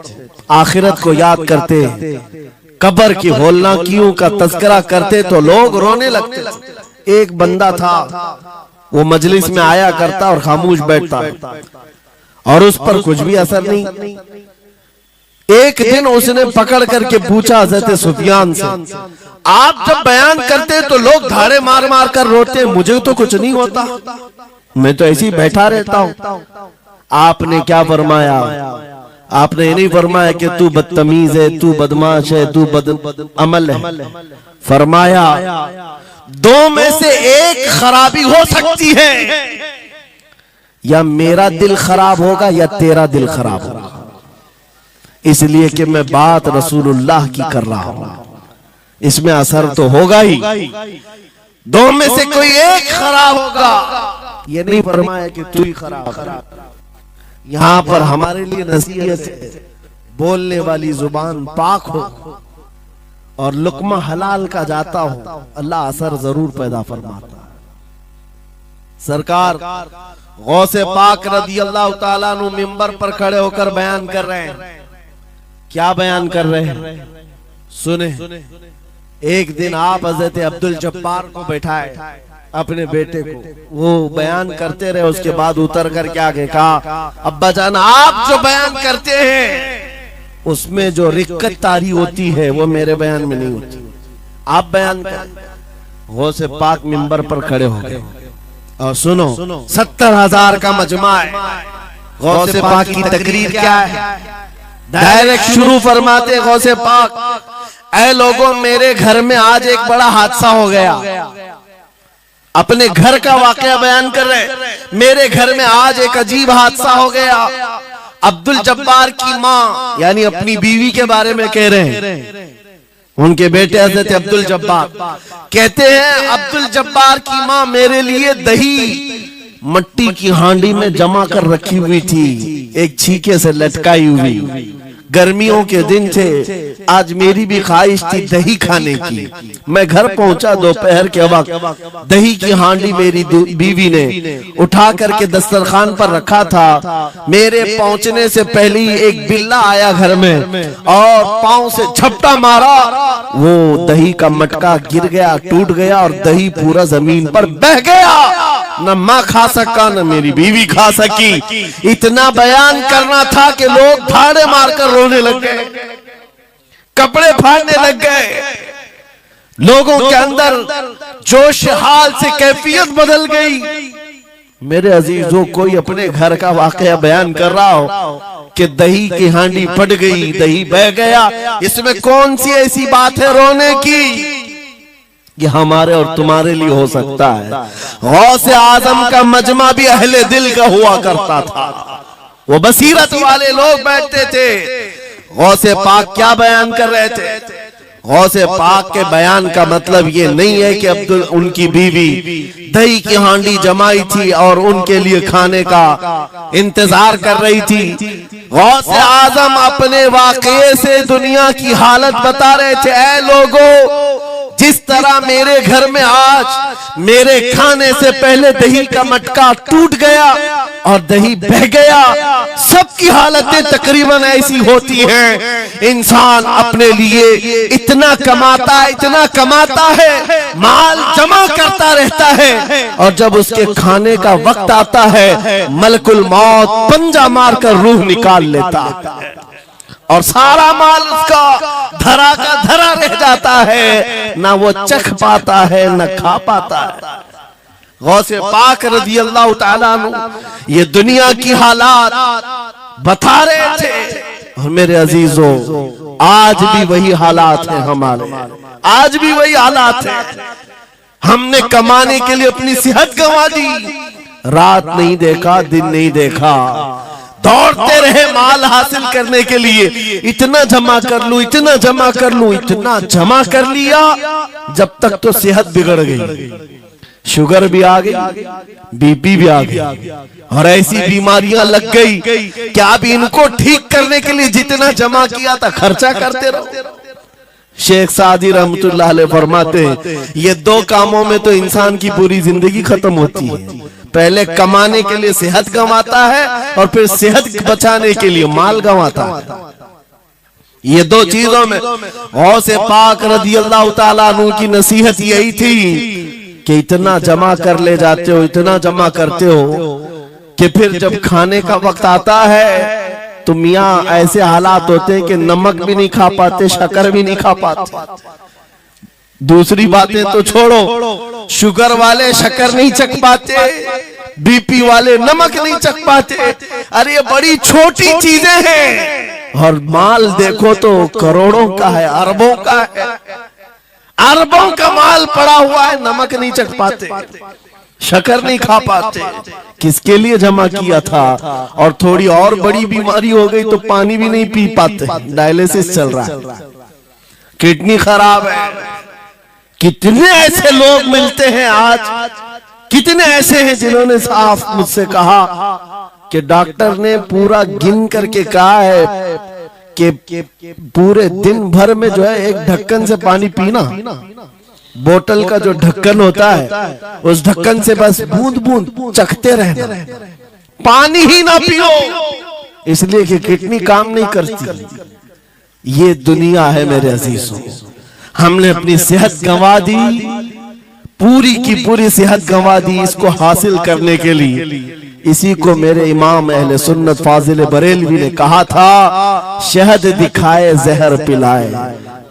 आखिरत को याद करते, कब्र की होलनाकियों का तज़किरा करते तो लोग रोने लगते। एक बंदा था, वो मजलिस में आया करता और खामोश बैठता, और उस पर कुछ भी असर नहीं। एक दिन उसने पकड़ करके पूछा हज़रत सुफियान से, आप जब बयान करते तो लोग धाड़े मार मार कर रोते, मुझे तो कुछ नहीं होता, मैं तो ऐसे ही बैठा रहता हूं। आपने क्या फरमाया? आपने ये नहीं फरमाया कि तू बदतमीज है, तू बदमाश है, तू बद अमल है। फरमाया दो में से एक खराबी हो सकती है, या मेरा दिल खराब होगा या तेरा दिल खराब होगा, इसलिए कि मैं बात रसूलुल्लाह की कर रहा हूं, इसमें असर तो होगा ही। दो में से कोई एक खराब होगा, ये नहीं फरमाया कि तू ही खराब। यहां पर हमारे लिए नसीहत है, बोलने वाली जुबान पाक हो और लुकमा हलाल का जाता हो, अल्लाह असर जरूर पैदा फरमाता। सरकार गौसे पाक रज़ी अल्लाह ताला अन्हु मिंबर पर खड़े होकर बयान कर रहे हैं। क्या बयान कर रहे हैं? सुने। एक दिन आप हज़रत अब्दुल जब्बार को बैठाए, अपने बेटे को, वो बयान करते रहे, उसके बाद उतर कर क्या कहा, अब्बा जान आप जो बयान करते हैं उसमें जो रिक्कत तारी होती है वो मेरे बयान में नहीं होती, आप बयान कर। गौसे पाक मिंबर पर खड़े हो गए, और सुनो 70,000 का मजमा है। गौसे पाक की तकरीर क्या है? डायरेक्ट शुरू फरमाते गौसे पाक, ऐ लोगों, मेरे घर में आज एक बड़ा हादसा हो गया। अपने घर का वाकया बयान कर रहे, मेरे घर में आज एक अजीब हादसा हो गया। अब्दुल जब्बार की माँ यानी अपनी बीवी के बारे में कह रहे हैं, उनके बेटे हज़रत अब्दुल जब्बार कहते हैं, अब्दुल जब्बार की माँ मेरे लिए दही मट्टी की हांडी में जमा कर रखी हुई थी, एक छीके से लटकाई हुई। गर्मियों के दिन थे, आज मेरी भी ख्वाहिश थी दही खाने की। मैं घर पहुंचा दोपहर के वक्त, दही की हांडी मेरी बीवी ने उठा करके दस्तरखान पर रखा था। मेरे पहुंचने से पहले ही एक बिल्ला आया घर में और पांव से झपटा मारा, वो दही का मटका गिर गया, टूट गया और दही पूरा जमीन पर बह गया। न माँ खा सका न मेरी बीवी खा सकी। इतना बयान करना था कि लोग फाड़े मारकर रोने लग गए, कपड़े फाड़ने लग गए। लोगों के अंदर जोश हाल से कैफियत बदल गई। मेरे अजीजों, कोई अपने घर का वाकया बयान कर रहा हो, कि दही की हांडी फट गई, दही बह गया। इसमें कौन सी ऐसी बात है रोने की? ये हमारे और तुम्हारे लिए हो सकता है। गौसे आजम का मजमा भी अहले दिल का हुआ करता था। वो बसीरत वाले लोग बैठते थे। गौसे पाक क्या बयान कर रहे थे? गौसे पाक के बयान का मतलब ये नहीं है कि अब्दुल उनकी बीवी दही की हांडी जमाई थी और उनके लिए खाने का इंतजार कर रही थी। गौसे आजम अपने वाकये से दुनिया की हालत बता रहे थे। ऐ लोगों, जिस तरह मेरे घर में आज मेरे खाने से पहले दही का मटका टूट गया और दही बह गया, सबकी हालतें तकरीबन ऐसी होती हैं। इंसान अपने लिए इतना कमाता है, माल जमा करता रहता है, और जब उसके खाने का वक्त आता है मलकुल मौत पंजा मारकर रूह निकाल लेता है और सारा माल उसका धरा का धरा रह जाता है, ना वो चख पाता है न खा पाता है। गौसे पाक रज़ी अल्लाह ताला अन्हु ये दुनिया की हालात बता रहे थे। और मेरे अजीजों, आज भी वही हालात हैं हमारे, आज भी वही हालात हैं। हमने कमाने के लिए अपनी सेहत गंवा दी, रात नहीं देखा, दिन नहीं देखा, दौड़ते रहे माल हासिल करने के लिए। इतना जमा कर लूं, इतना जमा कर लूं, इतना जमा कर लिया, जब तक तो सेहत बिगड़ गई, शुगर भी आ गई, बीपी भी आ गई, और ऐसी बीमारियां लग गई कि अब इनको ठीक करने के लिए जितना जमा किया था खर्चा करते रहो। शेख सादी रहमतुल्लाह अलैह फरमाते हैं, ये दो कामों में तो इंसान की पूरी जिंदगी खत्म होती है। पहले कमाने के लिए सेहत गंवाता है और फिर सेहत बचाने के लिए माल गंवाता है। ये दो चीजों में गौसे पाक रज़ी अल्लाह ताला अन्हु की नसीहत यही थी कि इतना जमा कर ले जाते हो, इतना जमा करते हो कि फिर जब खाने का वक्त आता है तो मियाँ ऐसे हालात होते हैं कि नमक भी नहीं खा पाते, शक्कर भी नहीं खा पाते। दूसरी बातें तो छोड़ो, शुगर वाले शक्कर नहीं चख पाते, बीपी वाले नमक नहीं चख पाते। अरे ये बड़ी छोटी चीजें हैं, और माल देखो तो करोड़ों का है, अरबों का है, अरबों का माल पड़ा हुआ है, नमक नहीं चख पाते, शक्कर नहीं खा पाते। किसके लिए जमा किया था? और थोड़ी और बड़ी बीमारी हो गई तो पानी भी नहीं पी पाते, डायलिसिस चल रहा है, किडनी खराब है। कितने ऐसे लोग मिलते हैं आज, कितने ऐसे हैं जिन्होंने साफ मुझसे कहा कि डॉक्टर ने पूरा गिन करके कहा है कि पूरे दिन भर में जो है एक ढक्कन से पानी पीना, बोतल का जो ढक्कन होता है उस ढक्कन से बस बूंद बूंद चखते रहना, पानी ही ना पियो, इसलिए कि किडनी काम नहीं करती। ये दुनिया है मेरे अजीजों। हमने अपनी सेहत गंवा दी, पूरी की पूरी सेहत गंवा दी इसको हासिल करने के लिए। इसी को मेरे इमाम अहले सुन्नत फाजिल बरेलवी ने कहा था, शहद दिखाए जहर पिलाए,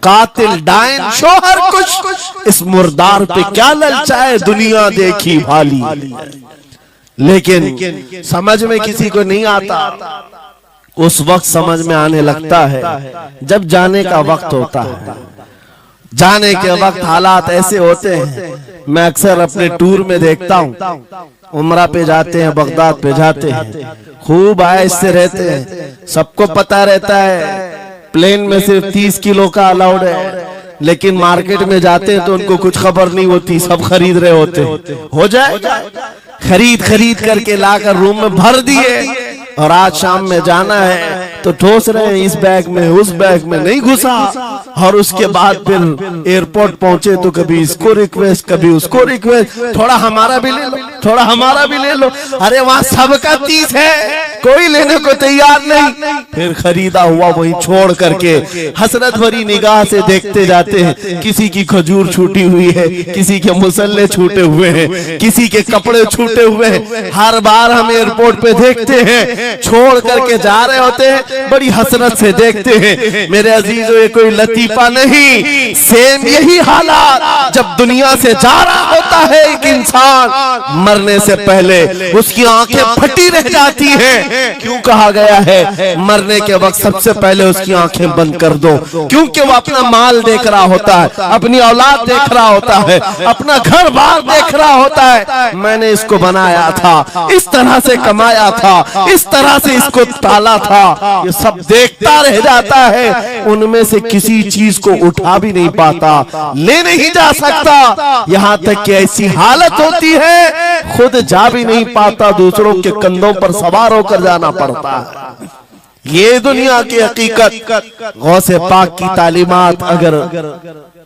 कातिल डायन शोहर कुछ, इस मुर्दार पे क्या ललचाए, दुनिया देखी भाली। लेकिन समझ में किसी को नहीं आता, उस वक्त समझ में आने लगता है जब जाने का वक्त होता है। जाने के वक्त हालात ऐसे होते हैं, मैं अक्सर अपने टूर में देखता हूँ, उमरा पे जाते हैं, बगदाद पे जाते हैं, खूब आयश से रहते हैं, सबको पता रहता है प्लेन में सिर्फ 30 किलो का अलाउड है, लेकिन मार्केट में जाते हैं तो उनको कुछ खबर नहीं होती, सब खरीद रहे होते हैं। हो जाए, खरीद करके लाकर रूम में भर दिए, और आज शाम में जाना है तो ठोस रहे हैं इस बैग में उस बैग में नहीं घुसा, और उसके बाद फिर एयरपोर्ट पहुंचे तो कभी इसको रिक्वेस्ट कभी उसको रिक्वेस्ट, थोड़ा हमारा भी ले लो, थोड़ा हमारा भी ले लो। अरे वहां सबका 30 है, कोई लेने को तैयार नहीं। फिर खरीदा हुआ वही छोड़ करके हसरत भरी निगाह से देखते जाते हैं, किसी की खजूर छूटी हुई है, किसी के मुसल्ले छूटे हुए हैं, किसी के कपड़े छूटे हुए हैं। हर बार हम एयरपोर्ट पे देखते हैं, छोड़ करके जा रहे होते हैं, बड़ी हसरत से देखते हैं। मेरे अजीजों, ये कोई लतीफा नहीं, सेम यही हालात जब दुनिया से जा रहा होता है एक इंसान, मरने से पहले उसकी आंखें फटी रह जाती हैं, हैं। क्यों कहा गया है मरने के वक्त सबसे पहले उसकी आंखें बंद कर दो? क्योंकि वो अपना माल देख रहा होता है, अपनी औलाद देख रहा होता है, अपना घर बार देख रहा होता है। मैंने इसको बनाया था, इस तरह से कमाया था, इस तरह से इसको पाला था, ये सब देखता रह जाता है। उनमें से किसी चीज को उठा भी नहीं पाता, ले नहीं जा सकता। यहां तक कि ऐसी हालत होती है खुद जा भी नहीं पाता, दूसरों के कंधों पर सवार होकर जाना पड़ता है। ये दुनिया की हकीकत। गौसे पाक की तालीमात अगर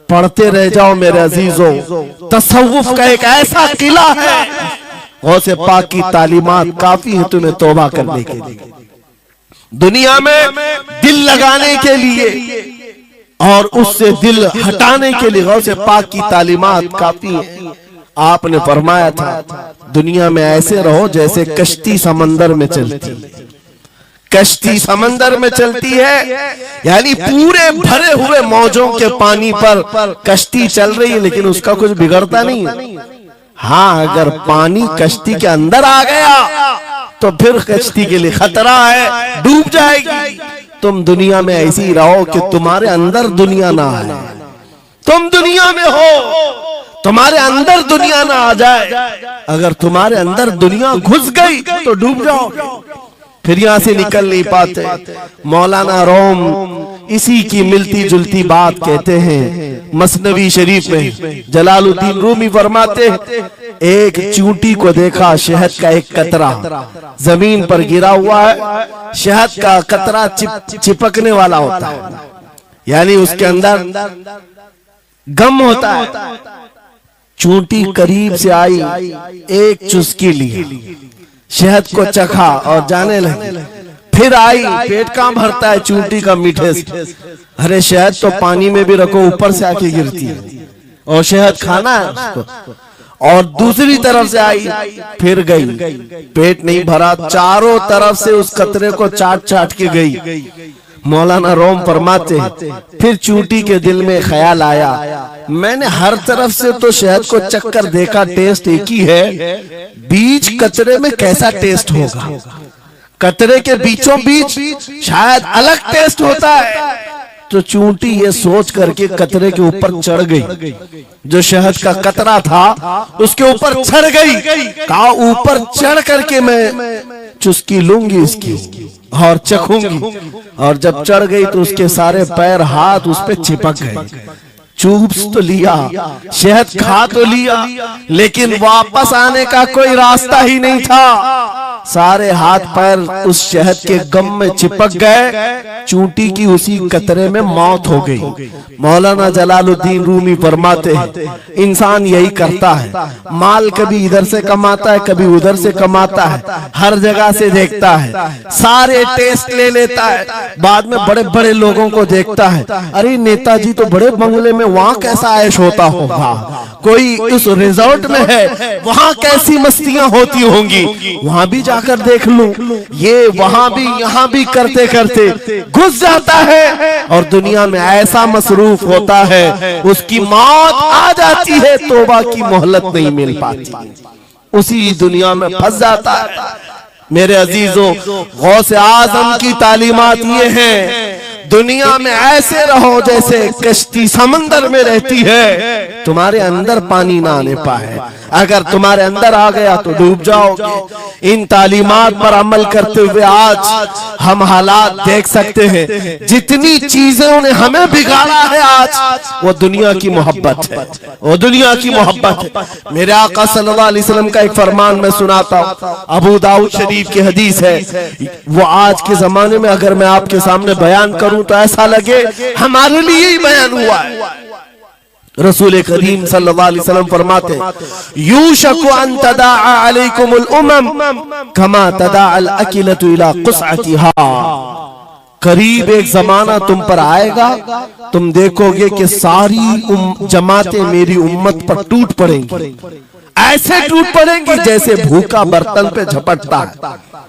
पढ़ते रह जाओ मेरे अजीजों, तसव्वुफ का एक ऐसा किला है। गौसे पाक की तालीमात काफी है तुम्हें तौबा करने के लिए, दुनिया में दिल लगाने के लिए और उससे दिल हटाने के लिए। गौसे पाक की तालीमात काफी है। आपने फरमाया था दुनिया में ऐसे रहो जैसे कश्ती समंदर में चलती है। कश्ती समंदर में चलती है यानी पूरे भरे हुए मौजों के पानी पर कश्ती चल रही है, लेकिन उसका कुछ बिगड़ता नहीं है। हाँ, अगर पानी कश्ती के अंदर आ गया तो फिर कश्ती के लिए खतरा है, डूब जाएगी। तुम दुनिया में ऐसे ही रहो कि तुम्हारे अंदर दुनिया ना आए। तुम दुनिया में हो, तुम्हारे अंदर दुनिया ना आ जाए। अगर तुम्हारे अंदर दुनिया घुस गई तो डूब जाओगे, फिर यहां से निकल नहीं पाते। मौलाना रोम इसी की मिलती जुलती बात कहते हैं मसनवी शरीफ में। जलालुद्दीन रूमी फरमाते हैं एक चूंटी को देखा, शहद का एक कतरा जमीन पर गिरा हुआ है। शहद का कतरा चिपकने वाला होता है, यानी उसके अंदर गम होता है। चूंटी करीब से आई, एक चुस्की ली, शहद को चखा और जाने लगी। फिर आई, पेट कहां भरता है चूंटी का मीठे से। अरे शहद तो पानी में भी रखो ऊपर से आके गिरती है, और शहद खाना है उसको। और दूसरी तरफ से आई, फिर गई, पेट नहीं भरा, चारों तरफ से उस कतरे को चाट चाट के गई। मौलाना रोम फरमाते फिर चूंटी के दिल में ख्याल आया, मैंने हर तरफ से तो शहद को चक्कर देखा, टेस्ट एक ही है, बीच कतरे में कैसा टेस्ट होगा? कतरे के बीचों बीच शायद अलग टेस्ट होता है। तो चूंटी ये सोच करके कतरे के ऊपर चढ़ गई, जो शहद का कतरा था उसके ऊपर चढ़ गई। कहा ऊपर चढ़ करके मैं चुस्की लूंगी इसकी और चखूंगी। और जब चढ़ गई तो उसके सारे पैर हाथ उस पे चिपक गए। चूप तो लिया, शहद खा तो लिया, लेकिन वापस आने का कोई रास्ता ही नहीं था। सारे हाथ पैर उस शहद के गम में चिपक गए। चूंटी की उसी कतरे में मौत हो गई। मौलाना जलालुद्दीन रूमी फरमाते हैं इंसान यही करता है, माल कभी इधर से कमाता है, कभी उधर से कमाता है, हर जगह से देखता है, सारे टेस्ट ले लेता है, बाद में बड़े बड़े लोगों को देखता है, अरे नेताजी तो बड़े बंगले में, वहां कैसा ऐश होता होगा, कोई उस रिजॉर्ट में है, वहां कैसी मस्तियां होती होंगी, वहां भी जाकर देख लूं। ये वहां भी यहाँ भी करते करते घुस जाता है और दुनिया में ऐसा मसरूफ होता है, उसकी मौत आ जाती है, तौबा की मोहलत नहीं मिल पाती, उसी दुनिया में फंस जाता है। मेरे अजीजों, गौसे आजम की तालीमात ये हैं, दुनिया में ऐसे रहो जैसे कश्ती समंदर में रहती है, तुम्हारे अंदर पानी ना आने पाए। अगर तुम्हारे अंदर आ गया तो डूब जाओगे। इन तालीमात पर अमल करते हुए आज हम हालात देख सकते हैं। जितनी चीजों ने हमें बिगाड़ा है आज, वो दुनिया की मोहब्बत है, वो दुनिया की मोहब्बत है। मेरे आका सल्लल्लाहु अलैहि वसल्लम का एक फरमान मैं सुनाता हूँ, अबू दाऊद शरीफ की हदीस है। वो आज के जमाने में अगर मैं आपके सामने बयान करूं तो ऐसा लगे हमारे लिए ही बयान हुआ है। रसूल करीम सल्लल्लाहु अलैहि वसल्लम फरमाते यूशकु अन तदाअ अलैकुमुल उमम कमा तदाअल अकिलतु इला क़ुसअतिहा। करीब एक जमाना तुम पर आएगा, तुम देखोगे कि सारी जमातें मेरी उम्मत पर टूट पड़ेंगी, ऐसे टूट पड़ेंगी जैसे भूखा बर्तन पे झपटता है।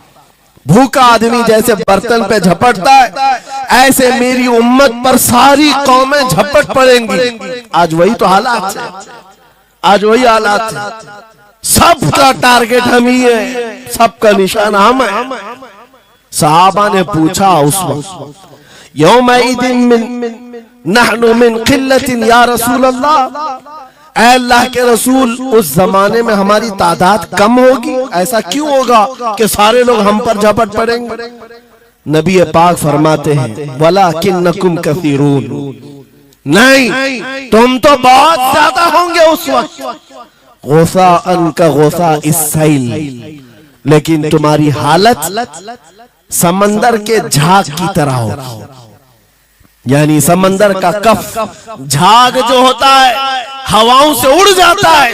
भूखा आदमी जैसे बर्तन पे झपटता है, ऐसे मेरी उम्मत पर सारी कौमें झपट पड़ेंगी। आज वही तो हालात है, आज वही हालात है। सबका टारगेट हम ही है, सबका निशाना हम है। सहाबा ने पूछा उस वक्त, यौमइदिन नहनु मिन क़िल्लतिन या रसूल अल्लाह, ऐ अल्लाह के रसूल उस जमाने में हमारी तादाद कम होगी, ऐसा क्यों होगा कि सारे लोग हम पर झपट पड़ेंगे? नबी पाक फरमाते हैं, वलाकिन्नकुम कसीरून, नहीं तुम तो बहुत ज्यादा होंगे उस वक्त, गौसाअन का गौसा इस्सैल, लेकिन तुम्हारी हालत समंदर के झाग की तरह होगी। यानी समंदर का कफ झाग जो होता है हवाओं से उड़ जाता है,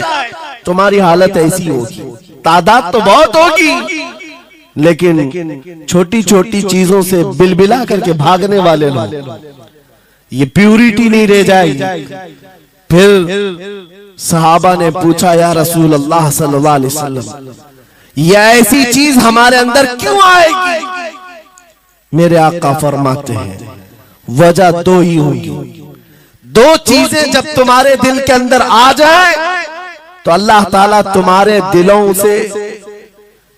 तुम्हारी हालत ऐसी होगी। तादाद तो बहुत होगी, लेकिन छोटी छोटी चीजों से बिलबिला करके भागने वाले लोग, ये प्यूरिटी नहीं रह जाएगी। फिर सहाबा ने पूछा, या रसूल अल्लाह सल्लल्लाहु अलैहि वसल्लम, ये ऐसी चीज हमारे अंदर क्यों आएगी? मेरे आका फरमाते हैं, वजह दो ही होगी। दो चीजें जब तुम्हारे दिल के अंदर आ जाए तो अल्लाह ताला तुम्हारे दिलों से,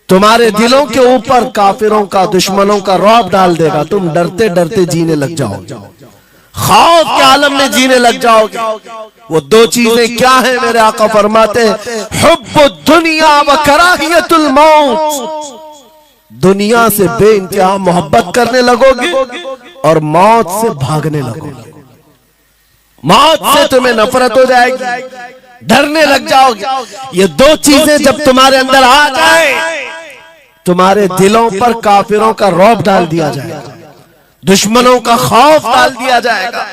तुम्हारे दिलों के ऊपर काफिरों का, दुश्मनों का रौब डाल देगा। तुम डरते डरते जीने लग जाओगे, खौफ के आलम में जीने लग जाओगे। वो दो चीजें क्या है? मेरे आका फरमाते हैं, हुब्बुद दुनिया व कराहियतुल मौत, दुनिया से बेइंतहा मोहब्बत करने लगोगे और मौत से भागने लगोगे। मौत से तुम्हें नफरत हो जाएगी, डरने लग जाओगे। ये दो चीजें जब तुम्हारे अंदर आ जाए, तुम्हारे दिलों पर काफिरों का रौब डाल दिया जाएगा, दुश्मनों का खौफ डाल दिया जाएगा।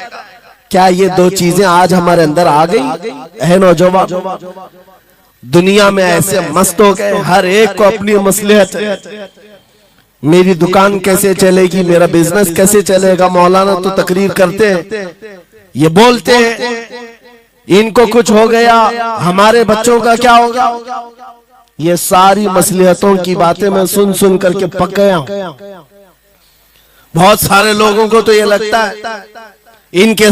क्या ये दो चीजें आज हमारे अंदर आ गई है? नौजवान दुनिया में ऐसे मस्त हो गए, हर एक को अपनी मसलहत है। मेरी दुकान कैसे चलेगी, मेरा बिजनेस कैसे चलेगा। मौलाना तो तकरीर करते हैं, ये बोलते हैं इनको कुछ हो गया, हमारे बच्चों का क्या होगा। ये सारी मसलहतों की बातें मैं सुन सुन करके पक गया हूं। बहुत सारे लोगों को तो ये लगता है इनके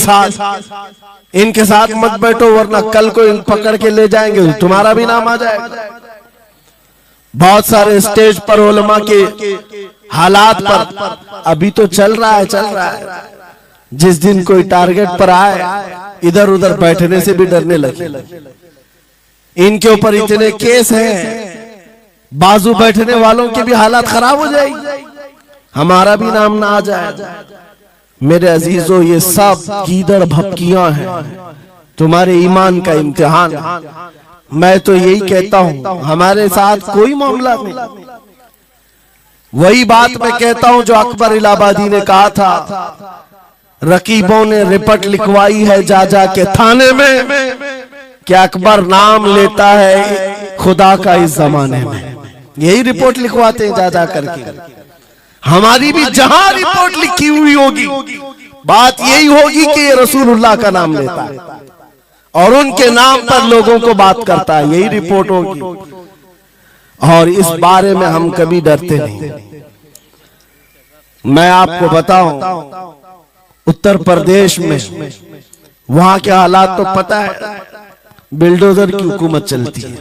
साथ मत बैठो, वरना कल को इन पकड़ के ले जाएंगे, तुम्हारा भी नाम आ जाएगा। बहुत सारे स्टेज पर उलमा के हालात पर अभी तो चल रहा है। जिस दिन कोई टारगेट पर आए, इधर उधर बैठने से भी डरने लगे। इनके ऊपर इतने केस हैं, बाजू बैठने वालों की भी हालत खराब हो जाएगी, हमारा भी नाम ना आ जाए। मेरे अजीजों, ये सब गीदड़ भपकियां हैं, तुम्हारे ईमान का इम्तिहान। मैं तो यही कहता हूं, हमारे साथ कोई मामला नहीं। वही बात मैं कहता हूं जो अकबर इलाहाबादी ने कहा था, रकीबों ने रिपोर्ट लिखवाई है जा जा के थाने में कि अकबर नाम लेता है खुदा का इस जमाने में। यही रिपोर्ट लिखवाते हैं जा जा करके। हमारी भी जहां रिपोर्ट लिखी हुई होगी, बात यही होगी कि ये रसूलुल्लाह का नाम लेता है और उनके नाम पर लोगों को बात करता है, यही रिपोर्ट होगी। और इस बारे में हम कभी डरते नहीं। मैं आपको बताऊं, उत्तर प्रदेश में वहां के हालात तो पता है, बिल्डोजर की हुकूमत चलती है।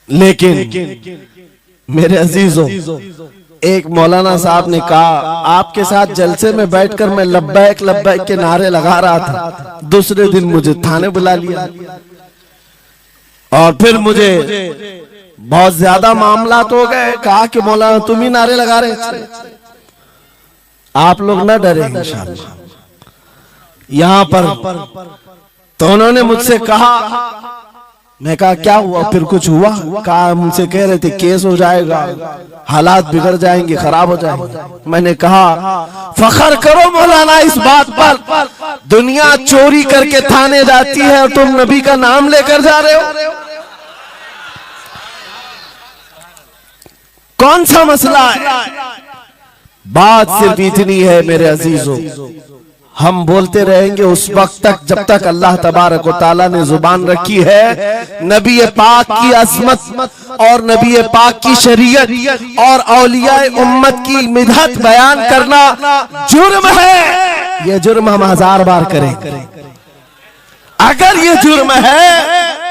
लेकिन मेरे अजीजों, एक मौलाना साहब ने कहा, आपके साथ जलसे में बैठकर मैं लब्बैक लब्बैक के नारे लगा रहा था, दूसरे दिन मुझे थाने बुला लिया और फिर मुझे बहुत ज्यादा मामला हो गए। कहा कि मौलाना तुम ही नारे लगा रहे थे। आप लोग न डरे इंशाअल्लाह। यहां पर तो उन्होंने मुझसे कहा, मैं कहा क्या हुआ? फिर कुछ हुआ? कहा मुझसे कह रहे थे केस हो जाएगा, हालात बिगड़ जाएंगे, खराब हो जाएंगे। मैंने कहा फखर करो मौलाना इस बात पर, दुनिया चोरी करके थाने जाती है और तुम नबी का नाम लेकर जा रहे हो। कौन सा मसला है? बात सिर्फ इतनी है मेरे अजीजों, हम बोलते रहेंगे उस वक्त तक जब तक अल्लाह तबारक व तआला ने जुबान रखी है। नबी पाक की अज़मत और नबी पाक की शरीयत और औलियाए उम्मत की मिदहत बयान करना जुर्म है। यह जुर्म हम 1000 बार करें। अगर ये जुर्म है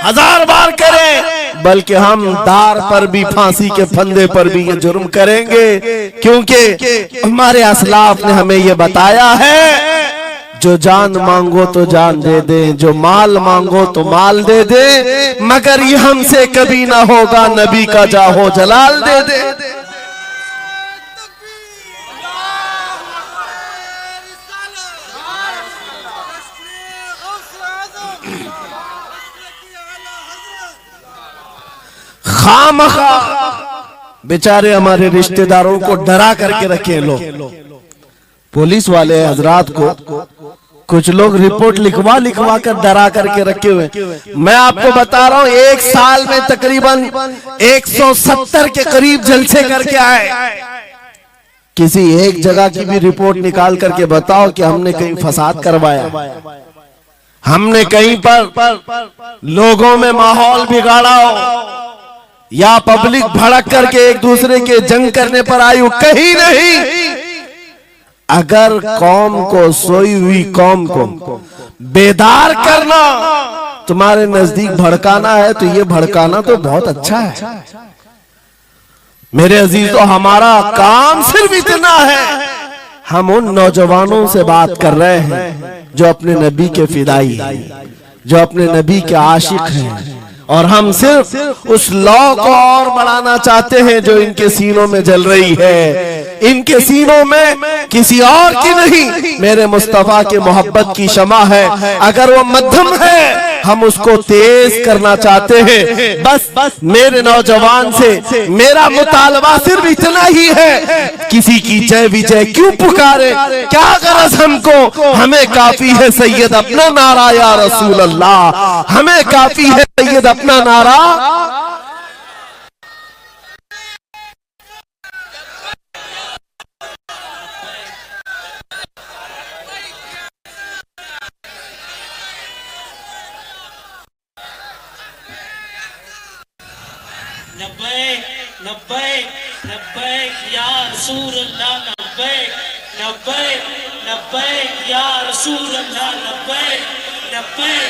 1000 बार करें, बल्कि हम दार पर भी, फांसी के फंदे पर भी ये जुर्म करेंगे, क्योंकि हमारे असलाफ ने हमें ये बताया है जो जान मांगो तो जान दे दे, जो माल मांगो तो माल दे दे, मगर ये हमसे कभी ना होगा नबी का जाहो जलाल दे दे। खामखा बेचारे हमारे रिश्तेदारों को डरा करके रखे लोग, पुलिस वाले हजरात को कुछ लोग रिपोर्ट लिखवा कर डरा करके रखे हुए। मैं आपको बता रहा हूं, एक साल में तकरीबन 170 के करीब जलसे करके आए। किसी एक जगह की भी रिपोर्ट निकाल करके बताओ कि हमने कहीं फसाद करवाया, हमने कहीं पर लोगों में माहौल बिगाड़ा हो, या पब्लिक भड़क करके एक दूसरे के जंग करने पर आई हो, कहीं नहीं। अगर कौम को, सोई हुई कौम को बेदार करना तुम्हारे नजदीक भड़काना है, तो ये भड़काना तो बहुत अच्छा है मेरे अजीज। तो हमारा काम सिर्फ इतना है, हम उन नौजवानों से बात कर रहे हैं जो अपने नबी के फिदाई हैं, जो अपने नबी के आशिक हैं, और हम सिर्फ उस लौ को और बढ़ाना चाहते हैं जो इनके सीनों में जल रही है। इनके सीनों में किसी और की नहीं, मेरे मुस्तफा के मोहब्बत की शमा है। अगर वो मध्यम है, हम उसको तेज करना चाहते हैं। बस मेरे नौजवान से मेरा मुतालबा सिर्फ इतना ही है, किसी की जय विजय क्यों पुकारे, क्या गरज हमको, हमें काफी है सैयद अपना नारा या रसूल अल्लाह, हमें काफी है सैयद अपना नारा। लब्बैक लब्बैक लब्बैक या रसूल अल्लाह, लब्बैक लब्बैक लब्बैक या रसूल अल्लाह, लब्बैक लब्बैक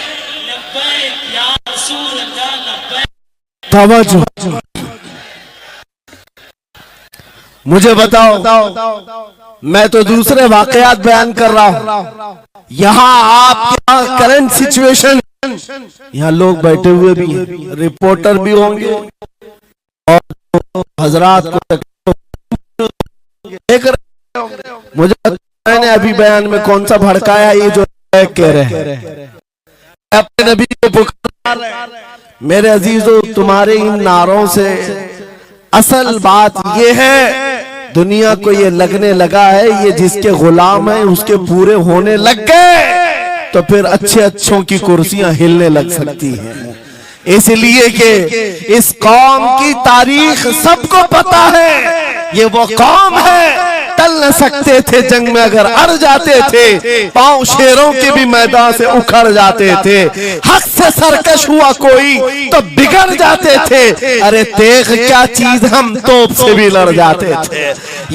लब्बैक या रसूल अल्लाह, लब्बैक। तवज्जो, मुझे बताओ, मैं तो दूसरे वाकयात बयान कर रहा हूं, यहाँ आपके करंट सिचुएशन, यहाँ लोग बैठे हुए भी हैं, रिपोर्टर भी होंगे और हजरात को देख रहे होंगे। मुझे मैंने अभी बयान में कौन सा भड़काया, ये जो कह रहे हैं अपने नबी को पुकार रहे हैं। मेरे अजीजों, तुम्हारे इन नारों से असल बात ये है, दुनिया को ये लगने लगा है ये जिसके गुलाम है उसके पूरे होने लग गए, तो फिर अच्छे अच्छों की कुर्सियां हिलने लग सकती हैं। इसलिए कि इस कौम की तारीख सबको पता है, ये वो कौम है टल न सकते थे जंग में, अगर अड़ जाते थे पांव शेरों के भी मैदान से उखड़ जाते थे, हक से सरकश हुआ कोई तो बिगड़ जाते थे, अरे तेग क्या चीज हम तोप से भी लड़ जाते थे।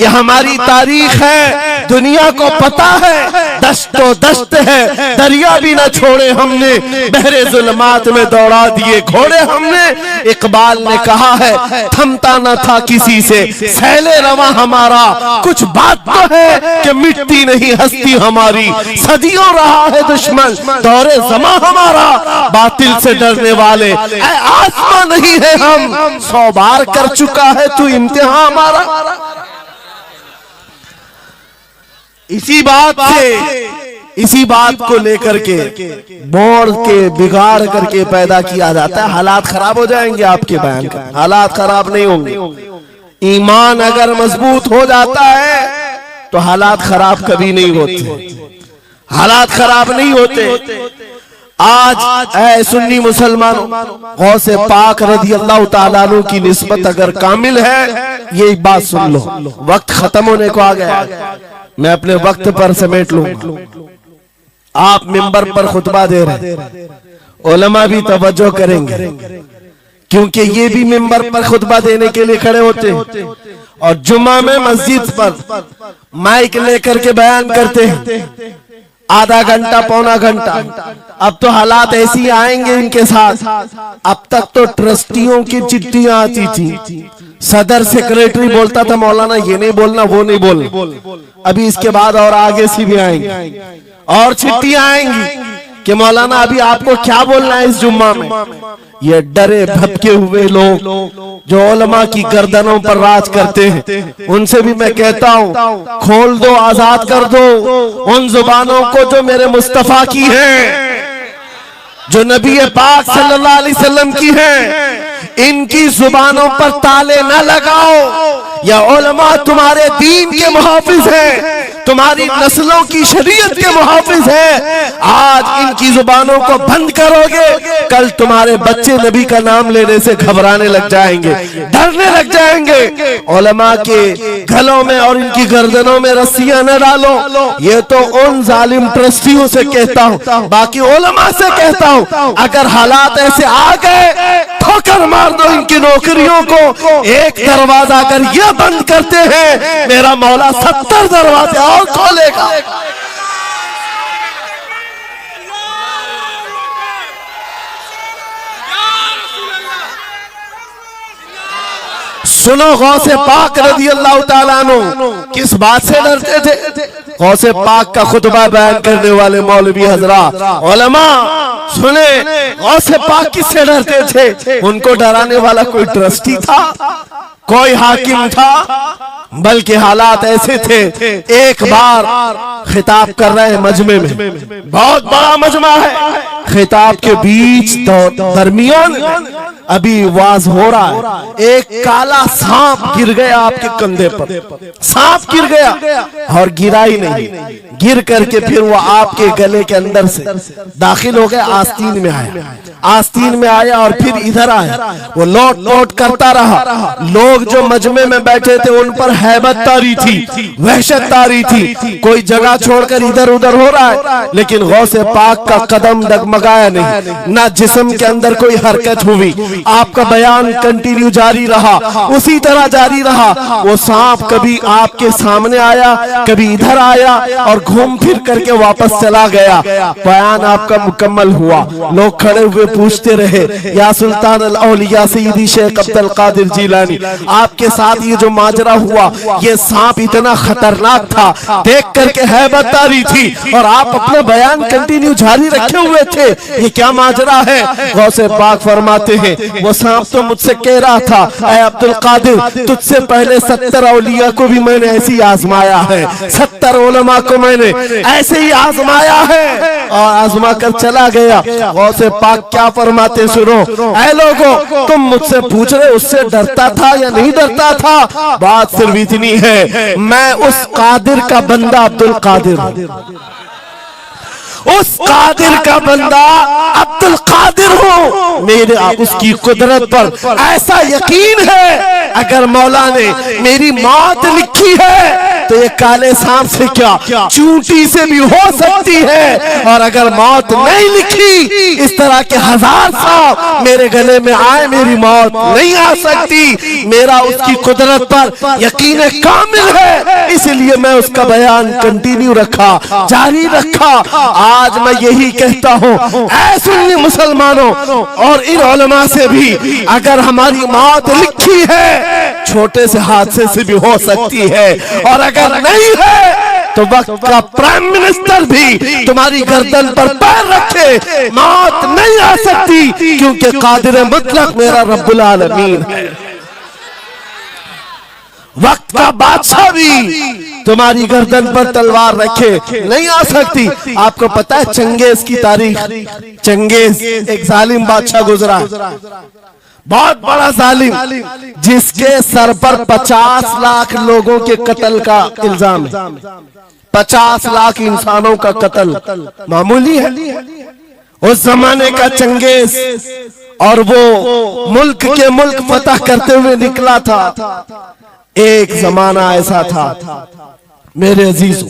ये हमारी तारीख है, दुनिया को पता है, दश्तो दश्त है, दरिया भी न छोड़े हमने, बहरे जुल्मात में दौड़ा दिए घोड़े हमने। इकबाल ने कहा है थमता न था किसी से सैले रवा हमारा, कुछ बात तो है कि मिटती नहीं हस्ती हमारी, सदियों रहा है दुश्मन दौरे ज़मा हमारा, बातिल से डरने वाले आसमां नहीं है हम, 100 बार कर चुका है तू इम्तिहान हमारा। इसी बात को लेकर के बोर के बिगाड़ करके पैदा किया जाता है। हालात खराब हो जाएंगे आपके बयान का, हालात खराब नहीं होंगे। ईमान अगर मजबूत हो जाता है तो हालात खराब कभी नहीं होते, हालात खराब नहीं होते। आज ऐ सुन्नी मुसलमानों, गौसे पाक रज़ी अल्लाह ताला अन्हु की निस्बत अगर कामिल है, ये बात सुन लो, वक्त खत्म होने को आ गया, मैं अपने वक्त पर समेट लूंगा। आप मिंबर पर खुतबा दे रहे, उलमा भी तवज्जो करेंगे, क्योंकि ये भी मिंबर पर खुतबा देने के लिए खड़े होते हैं और जुम्मा में मस्जिद पर माइक लेकर के बयान करते हैं, आधा घंटा पौना घंटा। अब तो हालात ऐसी आएंगे इनके साथ। अब तक तो ट्रस्टियों की चिट्ठियां आती थी, सदर सेक्रेटरी बोलता था मौलाना ये नहीं बोलना वो नहीं बोलना। अभी इसके बाद और आगे से भी आएंगे और चिट्ठियां आएंगी कि मौलाना अभी आपको क्या बोलना है इस जुम्मा में। ये डरे भटके हुए लोग जो उलमा की गर्दनों पर राज करते हैं, उनसे भी मैं कहता हूँ खोल दो, आजाद कर दो उन जुबानों को जो मेरे मुस्तफा की हैं, जो नबी पाक सल्लल्लाहु अलैहि वसल्लम की हैं। इनकी जुबानों पर ताले न लगाओ। या उलमा तुम्हारे दीन के मुहाफिज हैं, तुम्हारी नस्लों की शरीयत के मुहाफिज हैं। आज इनकी जुबानों को बंद करोगे, कल तुम्हारे बच्चे नबी का नाम लेने से घबराने लग जाएंगे, डरने लग जाएंगे। उलमा के गलों में और इनकी गर्दनों में रस्सियां न डालो। ये तो उन जालिम ट्रस्टियों से कहता हूँ, बाकी उलमा से कहता हूँ अगर हालात ऐसे आ गए ठोकर मार दो इनकी नौकरियों को। एक दरवाजा अगर ये बंद करते हैं, मेरा मौला 70 दरवाजे और खोलेगा। सुनो गौसे पाक रज़ी अल्लाह ताला अन्हु किस बात से डरते थे। गौसे पाक का खुतबा बयान करने वाले मौलवी हजरात उलमा सुने, गौसे पाक किससे डरते थे। उनको डराने वाला कोई ट्रस्टी था, कोई हाकिम था, बल्कि हालात ऐसे थे। एक बार खिताब कर रहे हैं मजमे में, बहुत बड़ा मजमा है, खिताब के बीच दरमियान अभी वाज हो रहा है। एक काला सांप गिर गया आपके कंधे पर, सांप गिर गया और गिरा ही नहीं, गिर करके फिर वो आपके गले के अंदर से दाखिल हो गया, आस्तीन में आया, आस्तीन में आया और फिर इधर आया। वो लौट लौट करता रहा। लोग जो मजमे में बैठे थे उन पर हैबत तारी थी, वहशत तारी थी। कोई जगह छोड़कर इधर उधर हो रहा है, लेकिन गौसे पाक का कदम डगमगाया नहीं, ना जिस्म के अंदर कोई हरकत हुई। आपका बयान कंटिन्यू जारी रहा, उसी तरह जारी रहा। वो सांप कभी आपके सामने आया, कभी इधर आया और घूम फिर करके वापस चला गया। बयान आपका मुकम्मल हुआ। लोग खड़े हुए पूछते रहे, या सुल्तान अल औलिया सय्यदी शेख अब्दुल कादिर जिलानी, आपके साथ ये जो माजरा हुआ, ये सांप इतना खतरनाक था, देख करके हैबत तारी थी और आप अपना बयान कंटिन्यू जारी रखे हुए थे, ये क्या माजरा है। गौसे पाक फरमाते हैं वो सांप तो मुझसे कह रहा था, ऐ अब्दुल कादिर तुझसे पहले 70 औलिया को भी मैंने ऐसे ही आजमाया है, 70 उलमा को मैंने ऐसे ही आजमाया है और आजमा कर चला गया। गौसे पाक क्या फरमाते सुनो, ऐ लोगों तुम मुझसे पूछ रहे उससे डरता था या नहीं डरता था, बात सिर्फ इतनी है, मैं उस कादिर का बंदा अब्दुल कादिर हूं, उस कादिर का बंदा अब्दुल कादिर हूं। मेरे उसकी कुदरत पर ऐसा यकीन है, अगर मौला ने मेरी मौत लिखी है तो ये काले सांप से क्या चूंटी से भी हो सकती है, और अगर मौत नहीं लिखी इस तरह के 1000 सांप मेरे गले में आए, मेरी मौत नहीं आ सकती। मेरा उसकी कुदरत पर यकीन कामिल है, इसलिए मैं उसका बयान कंटिन्यू रखा, जारी रखा। आज मैं यही कहता हूँ, ऐ सुन्नी मुसलमानों और इन उलमा से भी, अगर हमारी मौत लिखी है छोटे से हादसे से भी हो सकती है, और अगर नहीं है तो वक्त का प्राइम मिनिस्टर भी तुम्हारी गर्दन पर पैर रखे, मौत नहीं आ सकती, क्योंकि कादिर मुतलक मेरा रब्बुल आलमीन है। वक्त का बादशाह भी तुम्हारी गर्दन पर तलवार रखे नहीं आ सकती। आपको पता है चंगेज की तारीख, चंगेज एक जालिम बादशाह गुजरा, बहुत बड़ा जालिम, जिसके सर पर 50 लाख लोगों के कत्ल का इल्जाम है। 50 लाख इंसानों का कत्ल मामूली है उस जमाने का चंगेज, और वो मुल्क के मुल्क फतह करते हुए निकला था। एक जमाना ऐसा था मेरे अजीज,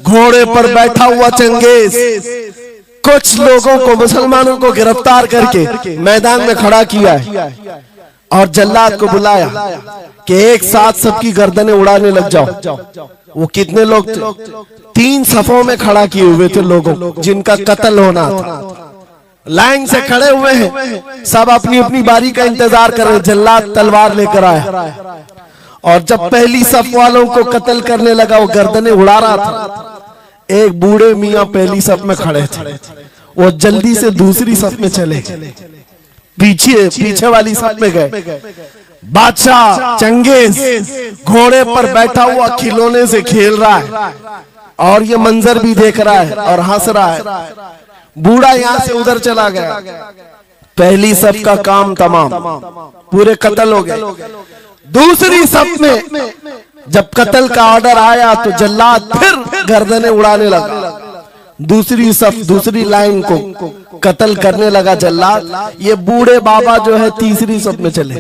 घोड़े पर बैठा हुआ चंगेज कुछ लोगों को, मुसलमानों को गिरफ्तार करके मैदान में खड़ा किया है और जल्लाद को बुलाया कि एक साथ सबकी गर्दनें उड़ाने लग जाओ। वो कितने लोग थे? 3 सफों में खड़ा किए हुए थे लोगों जिनका कत्ल होना था। लाइन से खड़े हुए हैं, सब अपनी अपनी बारी का इंतजार कर रहे। जल्लाद तलवार लेकर आया और जब पहली सफ वालों को कत्ल करने लगा, वो गर्दनें उड़ा रहा था। एक बूढ़े मियाँ पहली सफ में खड़े थे, वो जल्दी से दूसरी सफ में चले, पीछे वाली सफ में गए। बादशाह चंगेज घोड़े पर बैठा हुआ खिलौने से खेल रहा है और ये मंजर भी देख रहा है और हंस रहा है। बूढ़ा यहाँ से उधर चला गया। पहली सफ का काम तमाम, पूरे कत्ल हो गए। दूसरी सफ में जब कत्ल का ऑर्डर आया तो जल्लाद फिर गर्दनें उड़ाने लगा। दूसरी सफ, दूसरी लाइन को कत्ल करने लगा जल्लाद। ये बूढ़े बाबा जो है तीसरी सफ में चले।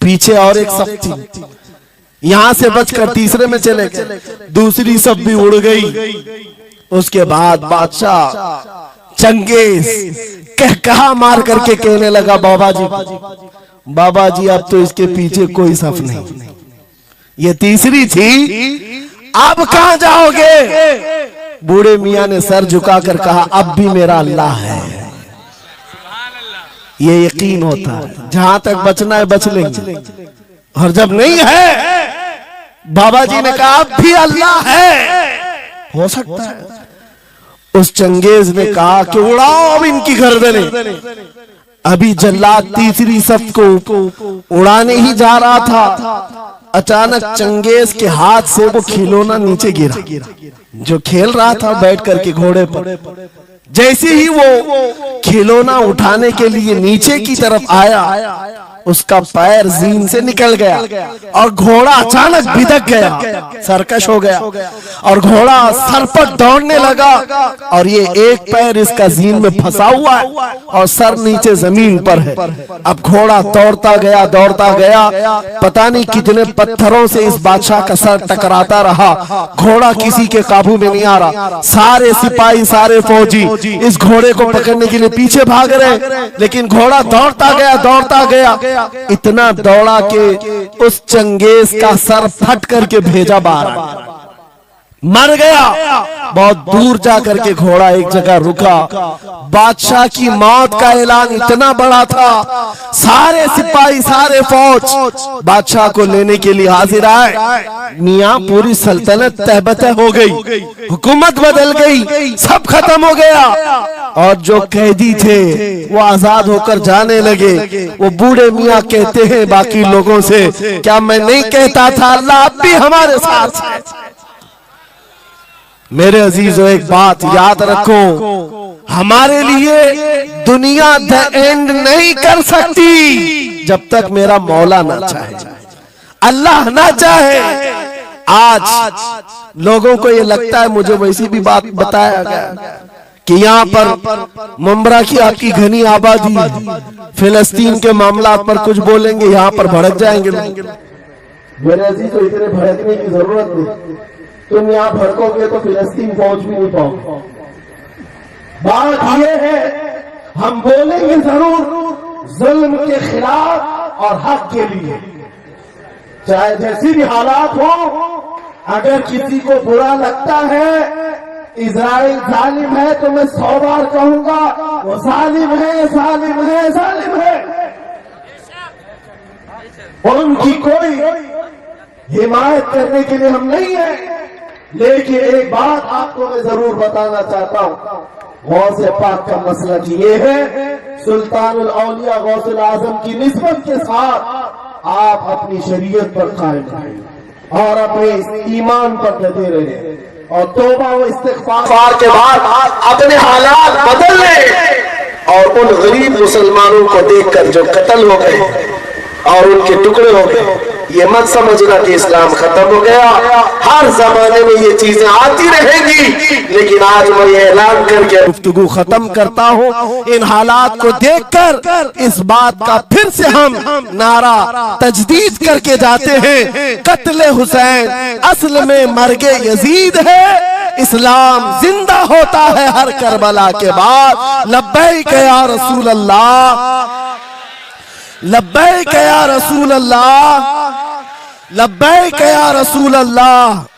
पीछे और एक सफ थी, यहां से बचकर तीसरे में चले गए। दूसरी सफ भी उड़ गई। उसके बाद बादशाह चंगेज कहा मार करके कहने लगा, बाबा जी अब तो इसके पीछे कोई सफ नहीं, ये तीसरी थी, अब कहां जाओगे? बूढ़े मियाँ ने सर झुकाकर कहा, अब भी मेरा अल्लाह है। ये यकीन होता है, जहां तक बचना है बच लेंगे, और जब नहीं है, बाबा जी ने कहा अब भी अल्लाह है, हो सकता है। उस चंगेज ने कहा कि उड़ाओ अब इनकी गर्दनें। अभी जल्लाद तीसरी सफ को उड़ाने ही जा रहा था, अचानक चंगेज के हाथ से वो खिलौना नीचे गिरा जो खेल रहा था बैठ करके घोड़े पर। जैसे ही वो खिलौना उठाने के लिए नीचे की तरफ आया, उसका पैर जीन से निकल गया और घोड़ा अचानक बिदक गया, सरकश हो गया और घोड़ा सर पर दौड़ने लगा। और ये एक पैर इसका जीन में फंसा हुआ है और सर नीचे जमीन पर है। अब घोड़ा दौड़ता गया, पता नहीं कितने पत्थरों से इस बादशाह का सर टकराता रहा। घोड़ा किसी के काबू में नहीं आ रहा। सारे सिपाही, सारे फौजी इस घोड़े को पकड़ने के लिए पीछे भाग रहे, लेकिन घोड़ा दौड़ता गया, इतना दौड़ा कि उस चंगेज का सर फट करके भेजा बाहर, मर गया। बहुत दूर जाकर के घोड़ा एक जगह रुका। बादशाह की मौत का ऐलान इतना बड़ा था, सारे सिपाही, सारे फौज बादशाह को लेने के लिए हाजिर आए। मियां पूरी सल्तनत तहबतह हो गई, हुकूमत बदल गई, सब खत्म हो गया। और जो कैदी थे वो आजाद होकर जाने लगे। वो बूढ़े मियां कहते हैं बाकी लोगों से, क्या मैं नहीं कहता था अल्लाह अब भी हमारे साथ है? मेरे अजीजों, एक बात याद रखो, हमारे लिए दुनिया द एंड नहीं कर सकती जब तक मेरा मौला ना चाहे, अल्लाह ना चाहे। आज लोगों को ये लगता है, मुझे वैसी भी बात बताया गया कि यहाँ पर मुंब्रा की आपकी घनी आबादी, फिलिस्तीन के मामला पर कुछ बोलेंगे यहाँ पर भड़क जाएंगे। मेरे अजीजों, इतने भड़कने की जरूरत नहीं। तुम यहाँ भड़कोगे तो फिलिस्तीन पहुंच भी नहीं पाओगे। बात यह है, हम बोलेंगे जरूर जुल्म के खिलाफ और हक के लिए, चाहे जैसी भी हालात हो। अगर किसी को बुरा लगता है इजराइल जालिम है, तो मैं 100 बार कहूंगा वो जालिम है, जालिम है, जालिम है। उनकी कोई हिमायत करने के लिए हम नहीं है, लेकिन एक बात आपको मैं जरूर बताना चाहता हूँ। गौसे पाक का मसला ये है, सुल्तानुल औलिया गौसुल आजम की निस्बत के साथ आप अपनी शरीयत पर कायम रहें और अपने ईमान पर डटे रहे और तौबा व इस्तिग़फ़ार के बाद अपने हालात बदल लें। और उन गरीब मुसलमानों को देखकर जो कत्ल हो गए और उनके टुकड़े हो गए, ये मत समझना कि इस्लाम खत्म हो गया। हर जमाने में ये चीजें आती रहेंगी, लेकिन आज मैं ये ऐलान करके गुफ्तगू खत्म करता हूँ। इन हालात को देखकर इस बात का फिर से हम नारा तजदीद करके जाते हैं, कत्ले हुसैन असल में मर्गे यजीद है, इस्लाम जिंदा होता है हर करबला के बाद। लब्बैक या रसूल अल्लाह। लब्बैक या रसूल अल्लाह, लब्बैक या रसूल अल्लाह।